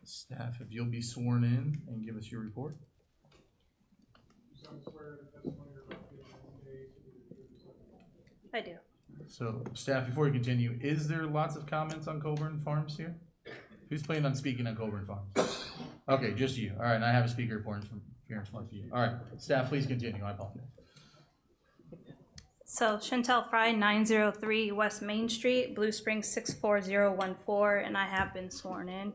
staff, if you'll be sworn in and give us your report. I do. So, staff, before we continue, is there lots of comments on Colburn Farms here? Who's planning on speaking on Colburn Farms? Okay, just you. All right, and I have a speaker report from here for you. All right, staff, please continue. I apologize. So Chantel Fry, 903 West Main Street, Blue Springs 64014, and I have been sworn in.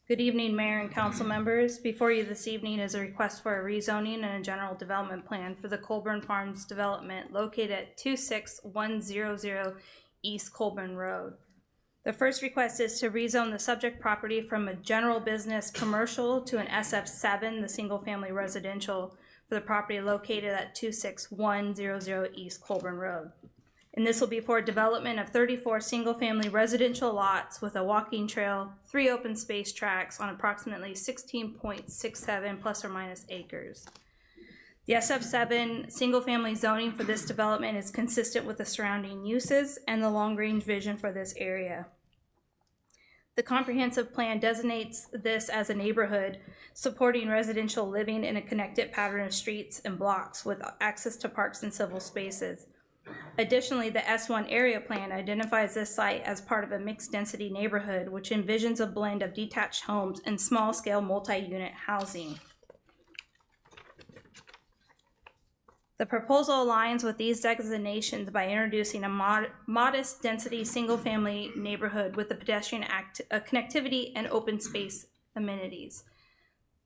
Good evening, Mayor and council members. Before you this evening is a request for a rezoning and a general development plan for the Colburn Farms development located at 26100 East Colburn Road. The first request is to rezone the subject property from a general business commercial to an SF7, the single-family residential, for the property located at 26100 East Colburn Road. And this will be for development of 34 single-family residential lots with a walking trail, 3 open space tracts on approximately 16.67 plus or minus acres. The SF7 single-family zoning for this development is consistent with the surrounding uses and the long-range vision for this area. The comprehensive plan designates this as a neighborhood supporting residential living in a connected pattern of streets and blocks with access to parks and civil spaces. Additionally, the S1 area plan identifies this site as part of a mixed-density neighborhood, which envisions a blend of detached homes and small-scale multi-unit housing. The proposal aligns with these designations by introducing a modest density single-family neighborhood with the pedestrian connectivity and open space amenities.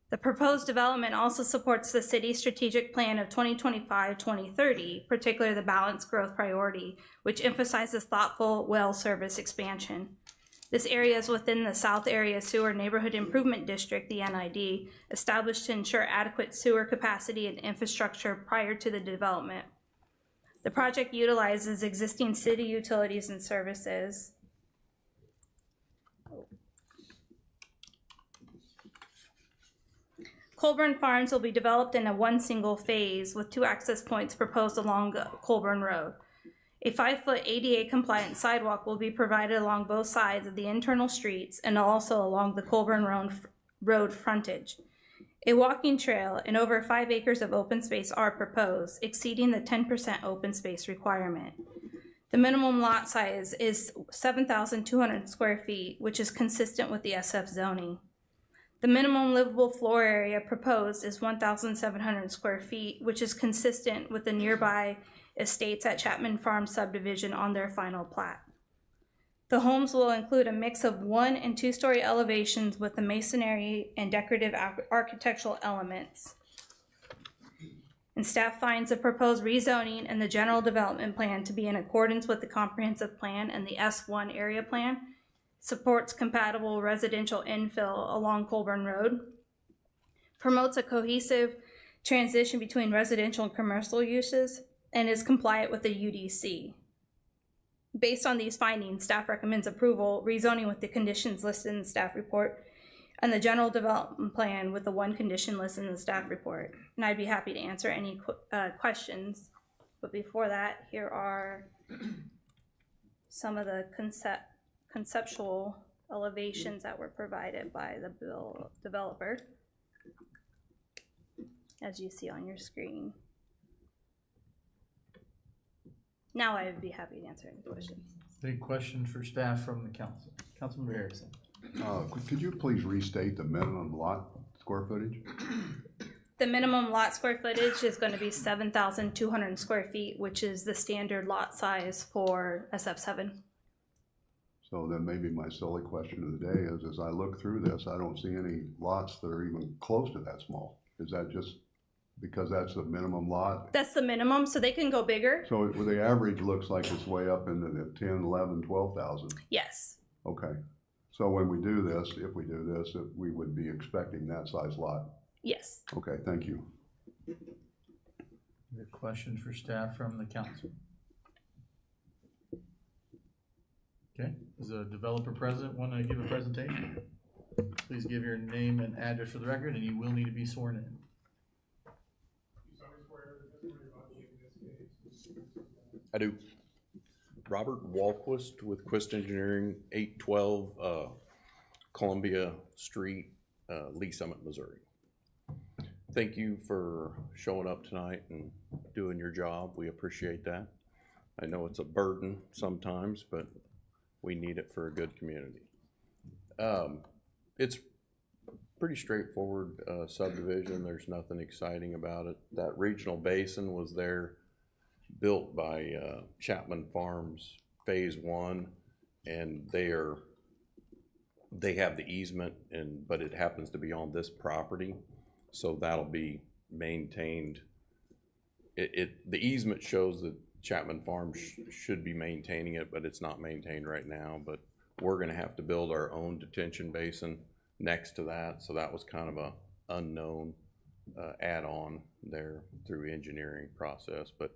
The proposed development also supports the city's strategic plan of 2025-2030, particularly the balanced growth priority, which emphasizes thoughtful well service expansion. This area is within the South Area Sewer Neighborhood Improvement District, the NID, established to ensure adequate sewer capacity and infrastructure prior to the development. The project utilizes existing city utilities and services. Colburn Farms will be developed in one single phase with 2 access points proposed along Colburn Road. A 5-foot ADA compliant sidewalk will be provided along both sides of the internal streets and also along the Colburn Road frontage. A walking trail and over 5 acres of open space are proposed, exceeding the 10% open space requirement. The minimum lot size is 7,200 square feet, which is consistent with the SF zoning. The minimum livable floor area proposed is 1,700 square feet, which is consistent with the nearby estates at Chapman Farm subdivision on their final plat. The homes will include a mix of 1- and 2-story elevations with the masonry and decorative architectural elements. And staff finds the proposed rezoning and the general development plan to be in accordance with the comprehensive plan and the S1 area plan, supports compatible residential infill along Colburn Road, promotes a cohesive transition between residential and commercial uses, and is compliant with the UDC. Based on these findings, staff recommends approval, rezoning with the conditions listed in the staff report, and the general development plan with the 1 condition listed in the staff report. And I'd be happy to answer any questions. But before that, here are some of the conceptual elevations that were provided by the developer, as you see on your screen. Now I would be happy to answer any questions. Any questions for staff from the council? Councilmember Harrison. Could you please restate the minimum lot square footage? The minimum lot square footage is going to be 7,200 square feet, which is the standard lot size for SF7. So then maybe my silly question of the day is, as I look through this, I don't see any lots that are even close to that small. Is that just because that's the minimum lot? That's the minimum, so they can go bigger. So the average looks like it's way up into the 10, 11, 12,000. Yes. Okay. So when we do this, if we do this, we would be expecting that size lot? Yes. Okay, thank you. Any questions for staff from the council? Okay, is the developer present want to give a presentation? Please give your name and address for the record, and you will need to be sworn in. I do. Robert Walquist with Quist Engineering, 812 Columbia Street, Lee Summit, Missouri. Thank you for showing up tonight and doing your job. We appreciate that. I know it's a burden sometimes, but we need it for a good community. It's pretty straightforward subdivision. There's nothing exciting about it. That regional basin was there, built by Chapman Farms Phase 1, and they are they have the easement but it happens to be on this property, so that'll be maintained. The easement shows that Chapman Farms should be maintaining it, but it's not maintained right now, but we're gonna have to build our own detention basin next to that, so that was kind of a unknown add-on there through engineering process, but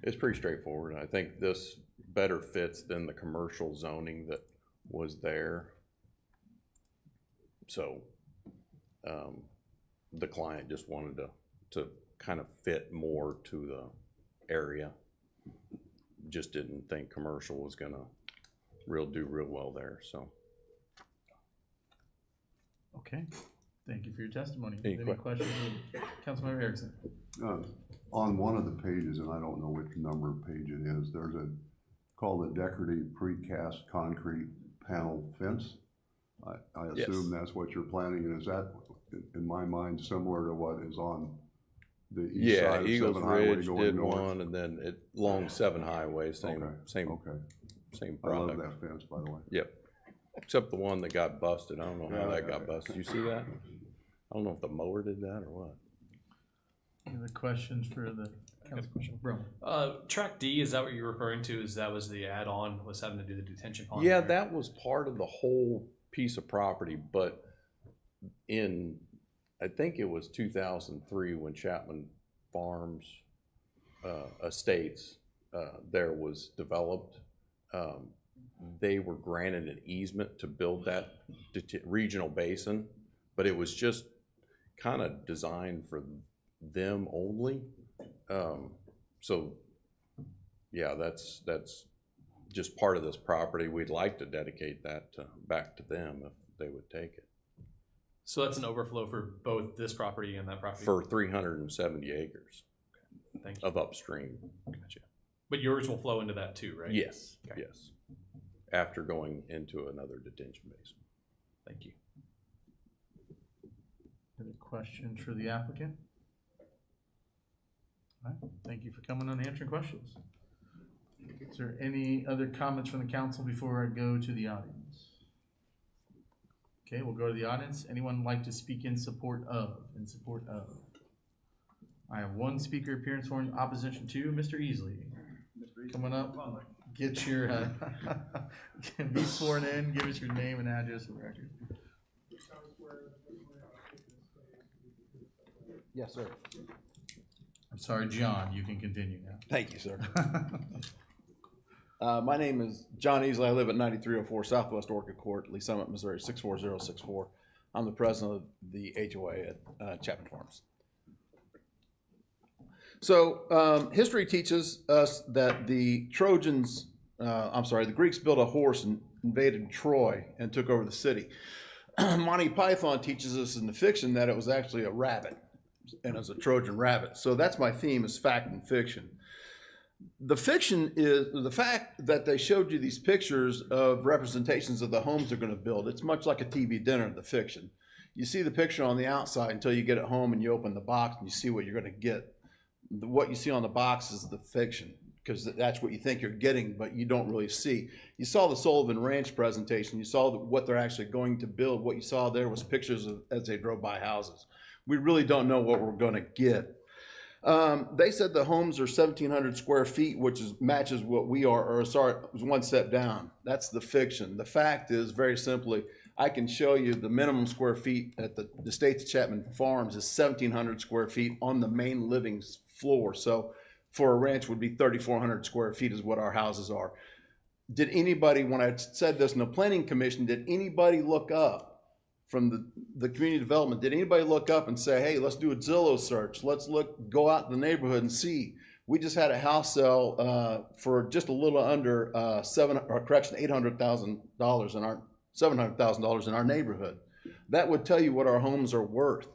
it's pretty straightforward. I think this better fits than the commercial zoning that was there. So the client just wanted to kind of fit more to the area. Just didn't think commercial was gonna do real well there, so. Okay, thank you for your testimony. Any Any questions of Councilmember Erickson? On one of the pages, and I don't know which number page it is, there's called a decorative precast concrete panel fence. I assume that's what you're planning, and is that, in my mind, similar to what is on the east side of Eagles 7 Highway Ridge going did north? one, and then along 7 Highway, same I love product. that fence, by the way. Yep, except the one that got busted. I don't know how that got busted. You see that? I don't know if the mower did that or what. Any other questions for the council? Bro. Track D, is that what you're referring to? Is that was the add-on, was having to do the detention pond? Yeah, there? that was part of the whole piece of property, but I think it was 2003 when Chapman Farms Estates there was developed. They were granted an easement to build that regional basin, but it was just kind of designed for them only. So yeah, that's just part of this property. We'd like to dedicate that back to them if they would take it. So that's an overflow for both this property and that property? For 370 acres Thank you. of upstream. Gotcha. But yours will flow into that too, right? Yes, Okay. yes. After going into another detention basin. Thank you. Any questions for the applicant? All right, thank you for coming on and answering questions. Is there any other comments from the council before I go to the audience? Okay, we'll go to the audience. Anyone like to speak in support of? I have one speaker appearance for in opposition to Mr. Easley. Coming up, get your, be sworn in, give us your name and address for the record. Yes, sir. I'm sorry, John, you can continue now. Thank you, sir. My name is John Easley. I live at 9304 Southwest Orchid Court, Lee Summit, Missouri, 64064. I'm the president of the HOA at Chapman Farms. So history teaches us that the Greeks built a horse and invaded Troy and took over the city. Monty Python teaches us in the fiction that it was actually a rabbit, and it was a Trojan rabbit. So that's my theme, is fact and fiction. The fiction is the fact that they showed you these pictures of representations of the homes they're going to build. It's much like a TV dinner, the fiction. You see the picture on the outside until you get it home and you open the box and you see what you're going to get. What you see on the box is the fiction, because that's what you think you're getting, but you don't really see. You saw the Sullivan Ranch presentation. You saw what they're actually going to build. What you saw there was pictures of as they drove by houses. We really don't know what we're going to get. They said the homes are 1,700 square feet, which matches what we are, or sorry, it was one step down. That's the fiction. The fact is, very simply, I can show you the minimum square feet at the Estates Chapman Farms is 1,700 square feet on the main living floor. So for a ranch would be 3,400 square feet is what our houses are. Did anybody, when I said this in the planning commission, did anybody look up from the community development, did anybody look up and say, hey, let's do a Zillow search. Let's go out in the neighborhood and see. We just had a house sale for just a little under $800,000 in our $700,000 in our neighborhood. That would tell you what our homes are worth.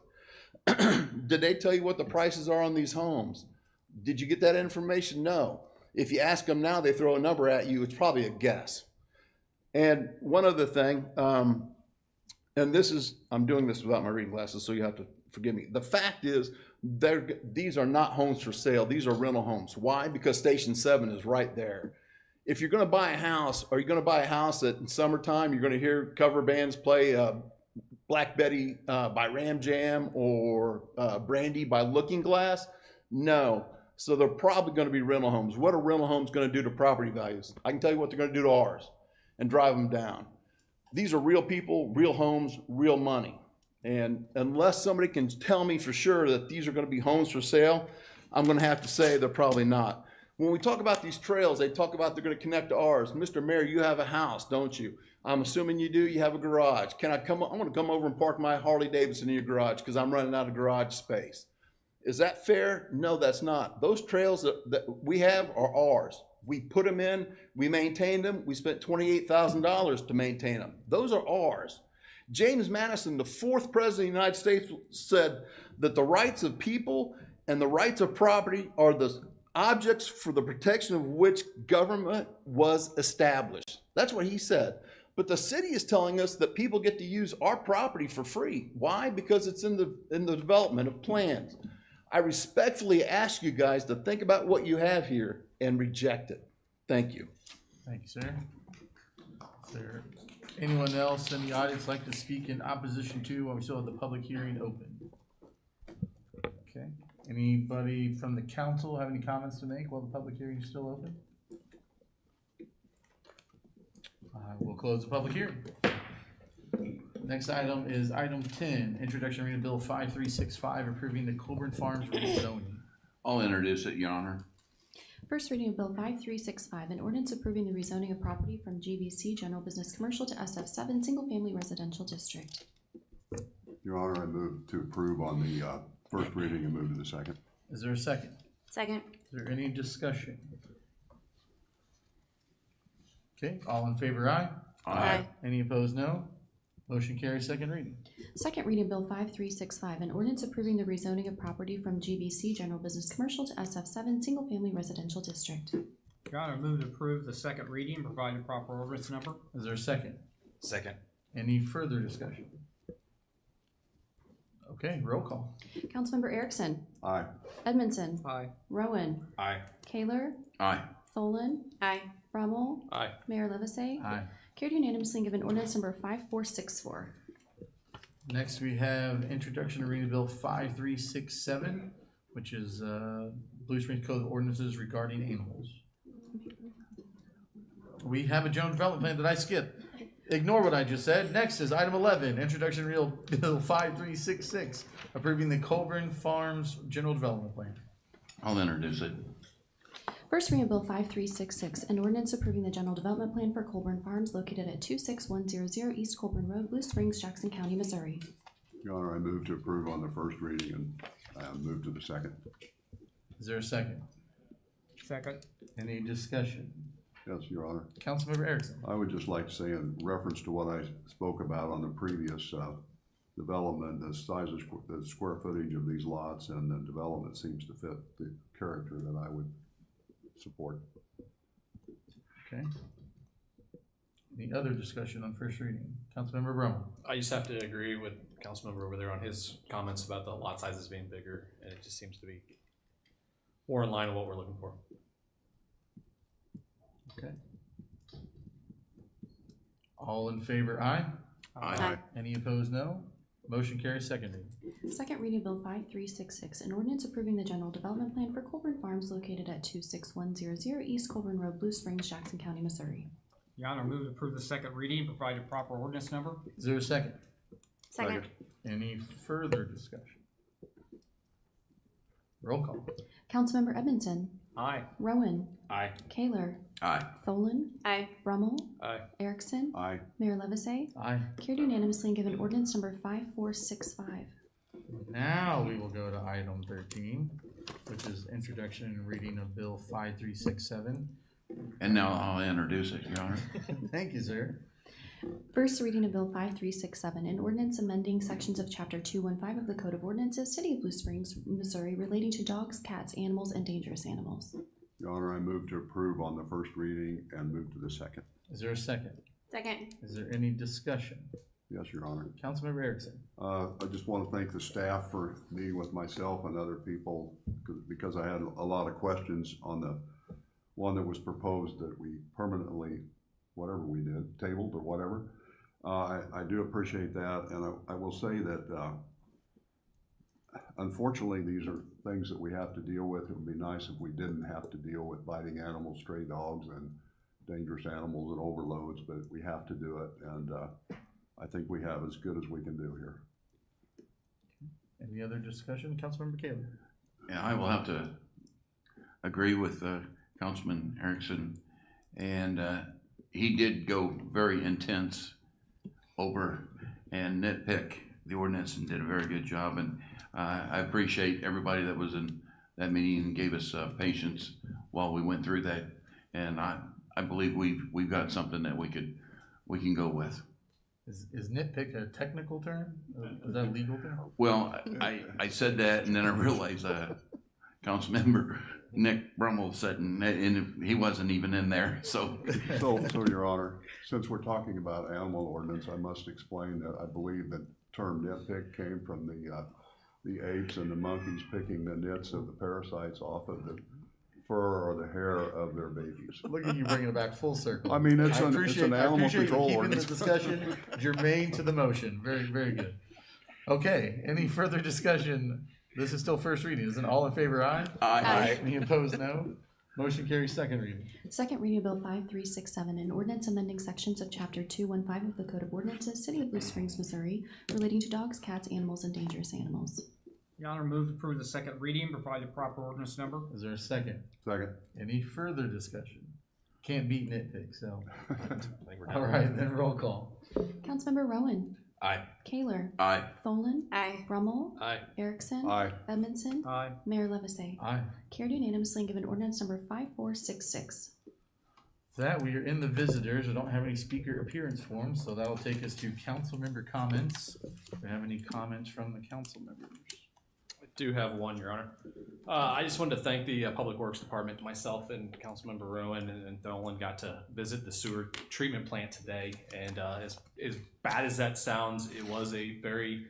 Did they tell you what the prices are on these homes? Did you get that information? No. If you ask them now, they throw a number at you. It's probably a guess. And one other thing, and this is, I'm doing this without my reading glasses, so you have to forgive me. The fact is, these are not homes for sale. These are rental homes. Why? Because Station 7 is right there. if you're gonna buy a house, are you gonna buy a house that in summertime, you're gonna hear cover bands play Black Betty by Ram Jam or Brandy by Looking Glass? No. So they're probably gonna be rental homes. What are rental homes gonna do to property values? I can tell you what they're gonna do to ours and drive them down. These are real people, real homes, real money. And unless somebody can tell me for sure that these are gonna be homes for sale, I'm gonna have to say they're probably not. When we talk about these trails, they talk about they're gonna connect to ours. Mr. Mayor, you have a house, don't you? I'm assuming you do, you have a garage. Can I come, I'm gonna come over and park my Harley Davidson in your garage because I'm running out of garage space. Is that fair? No, that's not. Those trails that we have are ours. We put them in, we maintained them, we spent $28,000 to maintain them. Those are ours. James Madison, the 4th president of the United States, said that the rights of people and the rights of property are the objects for the protection of which government was established. That's what he said. But the city is telling us that people get to use our property for free. Why? Because it's in the development of plans. I respectfully ask you guys to think about what you have here and reject it. Thank you. Thank you, sir. Is there anyone else in the audience like to speak in opposition to, while we still have the public hearing open? Okay. Anybody from the council have any comments to make while the public hearing is still open? We'll close the public hearing. Next item is item 10, introduction and reading of bill 5365, approving the Colburn Farms rezoning. I'll introduce it, Your Honor. First reading of bill 5365, an ordinance approving the rezoning of property from GBC General Business Commercial to SF7 Single Family Residential District. Your Honor, I move to approve on the first reading and move to the second. Is there a second? Second. Is there any discussion? Okay, all in favor, aye? Aye. Any opposed, no? Motion carries, second reading. Second reading of bill 5365, an ordinance approving the rezoning of property from GBC General Business Commercial to SF7 Single Family Residential District. Your Honor, move to approve the second reading, provide the proper ordinance number. Is there a second? Second. Any further discussion? Okay, roll call. Councilmember Erickson. Aye. Edmondson. Aye. Rowan. Aye. Kaler. Aye. Tholen. Aye. Brummel. Aye. Mayor Livesay. Aye. Carried unanimously and given ordinance number 5464. Next, we have introduction and reading of bill 5367, which is Blue Springs Code of Ordinances regarding animals. We have a general development plan that I skipped. Ignore what I just said. Next is item 11, introduction and reading of bill 5366, approving the Colburn Farms General Development Plan. I'll introduce it. First reading of bill 5366, an ordinance approving the general development plan for Colburn Farms located at 26100 East Colburn Road, Blue Springs, Jackson County, Missouri. Your Honor, I move to approve on the first reading and move to the second. Is there a second? Second. Any discussion? Yes, Your Honor. Councilmember Erickson. I would just like to say in reference to what I spoke about on the previous development, the size of the square footage of these lots and the development seems to fit the character that I would support. Okay. Any other discussion on first reading? Councilmember Brummel. I just have to agree with Councilmember over there on his comments about the lot sizes being bigger, and it just seems to be more in line with what we're looking for. Okay. All in favor, aye? Aye. Any opposed, no? Motion carries, second reading. Second reading of bill 5366, an ordinance approving the general development plan for Colburn Farms located at 26100 East Colburn Road, Blue Springs, Jackson County, Missouri. Your Honor, move to approve the second reading, provide the proper ordinance number. Is there a second? Second. Any further discussion? Roll call. Councilmember Edmondson. Aye. Rowan. Aye. Kaler. Aye. Tholen. Aye. Brummel. Aye. Erickson. Aye. Mayor Livesay. Aye. Carried unanimously and given ordinance number 5465. Now we will go to item 13, which is introduction and reading of bill 5367. And now I'll introduce it, Your Honor. Thank you, sir. First reading of bill 5367, an ordinance amending sections of chapter 215 of the Code of Ordinances, City of Blue Springs, Missouri, relating to dogs, cats, animals, and dangerous animals. Your Honor, I move to approve on the first reading and move to the second. Is there a second? Second. Is there any discussion? Yes, Your Honor. Councilmember Erickson. I just want to thank the staff for meeting with myself and other people because I had a lot of questions on the one that was proposed that we permanently, whatever we did, tabled or whatever. I do appreciate that, and I will say that unfortunately, these are things that we have to deal with. It would be nice if we didn't have to deal with biting animals, stray dogs, and dangerous animals and overloads, but we have to do it, and I think we have as good as we can do here. Any other discussion? Councilmember Kaler. Yeah, I will have to agree with Councilman Erickson, and he did go very intense over and nitpick the ordinance and did a very good job, and I appreciate everybody that was in that meeting and gave us patience while we went through that, and I believe we've got something that we can go with. Is nitpick a technical term? Is that a legal term? Well, I said that, and then I realized Councilmember Nick Brummel said, and he wasn't even in there, so. So, Your Honor, since we're talking about animal ordinance, I must explain that I believe the term nitpick came from the apes and the monkeys picking the nits of the parasites off of the fur or the hair of their babies. Look at you bringing it back full circle. I mean, it's an animal control keeping ordinance. the discussion germane to the motion. Very, very good. Okay, any further discussion? This is still first reading, isn't it? All in favor, aye? Aye. Any opposed, no? Motion carries second reading. Second reading of Bill 5367, an ordinance amending sections of Chapter 215 of the Code of Ordinances, City of Blue Springs, Missouri, relating to dogs, cats, animals, and dangerous animals. Your Honor, move to approve the second reading, provide the proper ordinance number. Is there a second? Second. Any further discussion? Can't beat nitpick, so. All right, then roll call. Councilmember Rowan. Aye. Kaler. Aye. Tholen. Aye. Brummel. Aye. Erickson. Aye. Edmondson. Aye. Mayor Levesey. Aye. Carried unanimously and given ordinance number 5466. That we are in the visitors. We don't have any speaker appearance forms, so that'll take us to council member comments. Do we have any comments from the council members? I do have one, Your Honor. I just wanted to thank the Public Works Department. Myself and Councilmember Rowan and Dolan got to visit the sewer treatment plant today, and as bad as that sounds, it was a very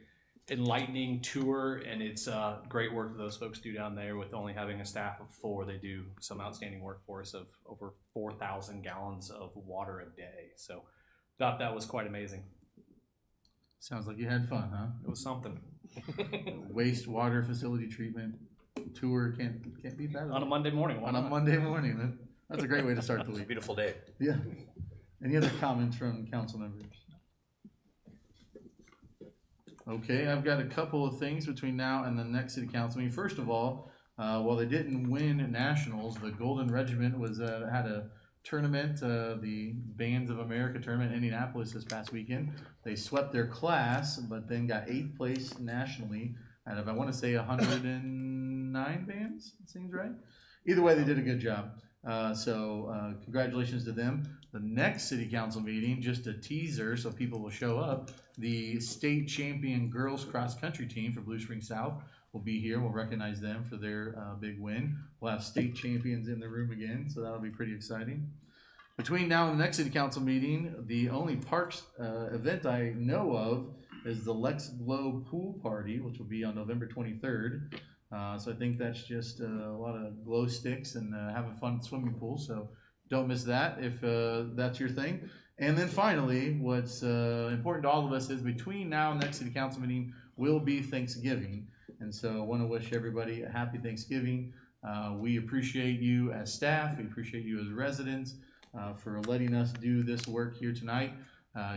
enlightening tour, and it's great work that those folks do down there. With only having a staff of 4, they do some outstanding work for us of over 4,000 gallons of water a day. So thought that was quite amazing. Sounds like you had fun, huh? It was something. Wastewater facility treatment tour can't beat that On a Monday morning. Why on a not? Monday morning. That's a great way to start the It's a week. beautiful day. Yeah. Any other comments from council members? Okay, I've got a couple of things between now and the next city council meeting. First of all, while they didn't win nationals, the Golden Regiment was had a tournament, the Bands of America tournament in Indianapolis this past weekend. They swept their class, but then got 8th place nationally out of, I want to say, 109 bands. Seems right. Either way, they did a good job. So congratulations to them. The next city council meeting, just a teaser so people will show up, the state champion girls cross country team for Blue Springs South will be here. We'll recognize them for their big win. We'll have state champions in the room again, so that'll be pretty exciting. Between now and the next city council meeting, the only parks event I know of is the Lex Glow Pool Party, which will be on November 23rd. So I think that's just a lot of glow sticks and having fun at the swimming pool. So don't miss that if that's your thing. And then finally, what's important to all of us is between now and the next city council meeting will be Thanksgiving. And so I want to wish everybody a happy Thanksgiving. We appreciate you as staff. We appreciate you as residents for letting us do this work here tonight.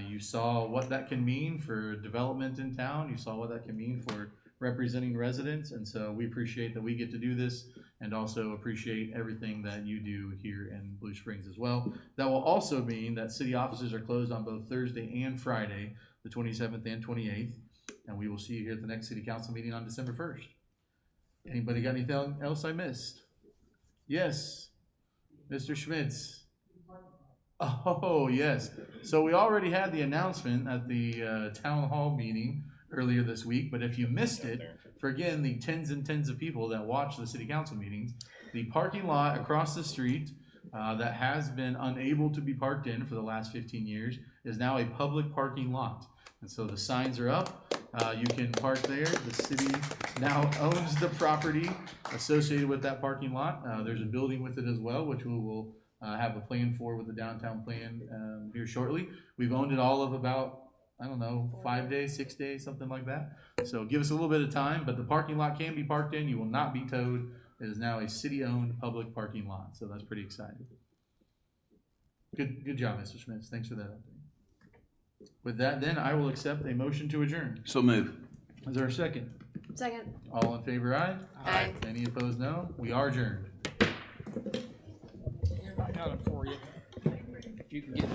You saw what that can mean for development in town. You saw what that can mean for representing residents, and so we appreciate that we get to do this, and also appreciate everything that you do here in Blue Springs as well. That will also mean that city offices are closed on both Thursday and Friday, the 27th and 28th, and we will see you here at the next city council meeting on December 1st. Anybody got anything else I missed? Yes, Mr. Schmitz. Oh, yes. So we already had the announcement at the town hall meeting earlier this week, but if you missed it, for again the tens and tens of people that watch the city council meetings, the parking lot across the street that has been unable to be parked in for the last 15 years is now a public parking lot. And so the signs are up. You can park there. The city now owns the property associated with that parking lot. There's a building with it as well, which we will have a plan for with the downtown plan here shortly. We've owned it all of about, I don't know, 5 days, 6 days, something like that. So give us a little bit of time, but the parking lot can be parked in. You will not be towed. It is now a city-owned public parking lot, so that's pretty exciting. Good job, Mr. Schmitz. Thanks for that update. With that, then, I will accept a motion to adjourn. So move. Is there a second? Second. All in favor, aye? Aye. Any opposed, no? We are adjourned. I got it for you. If you can get it.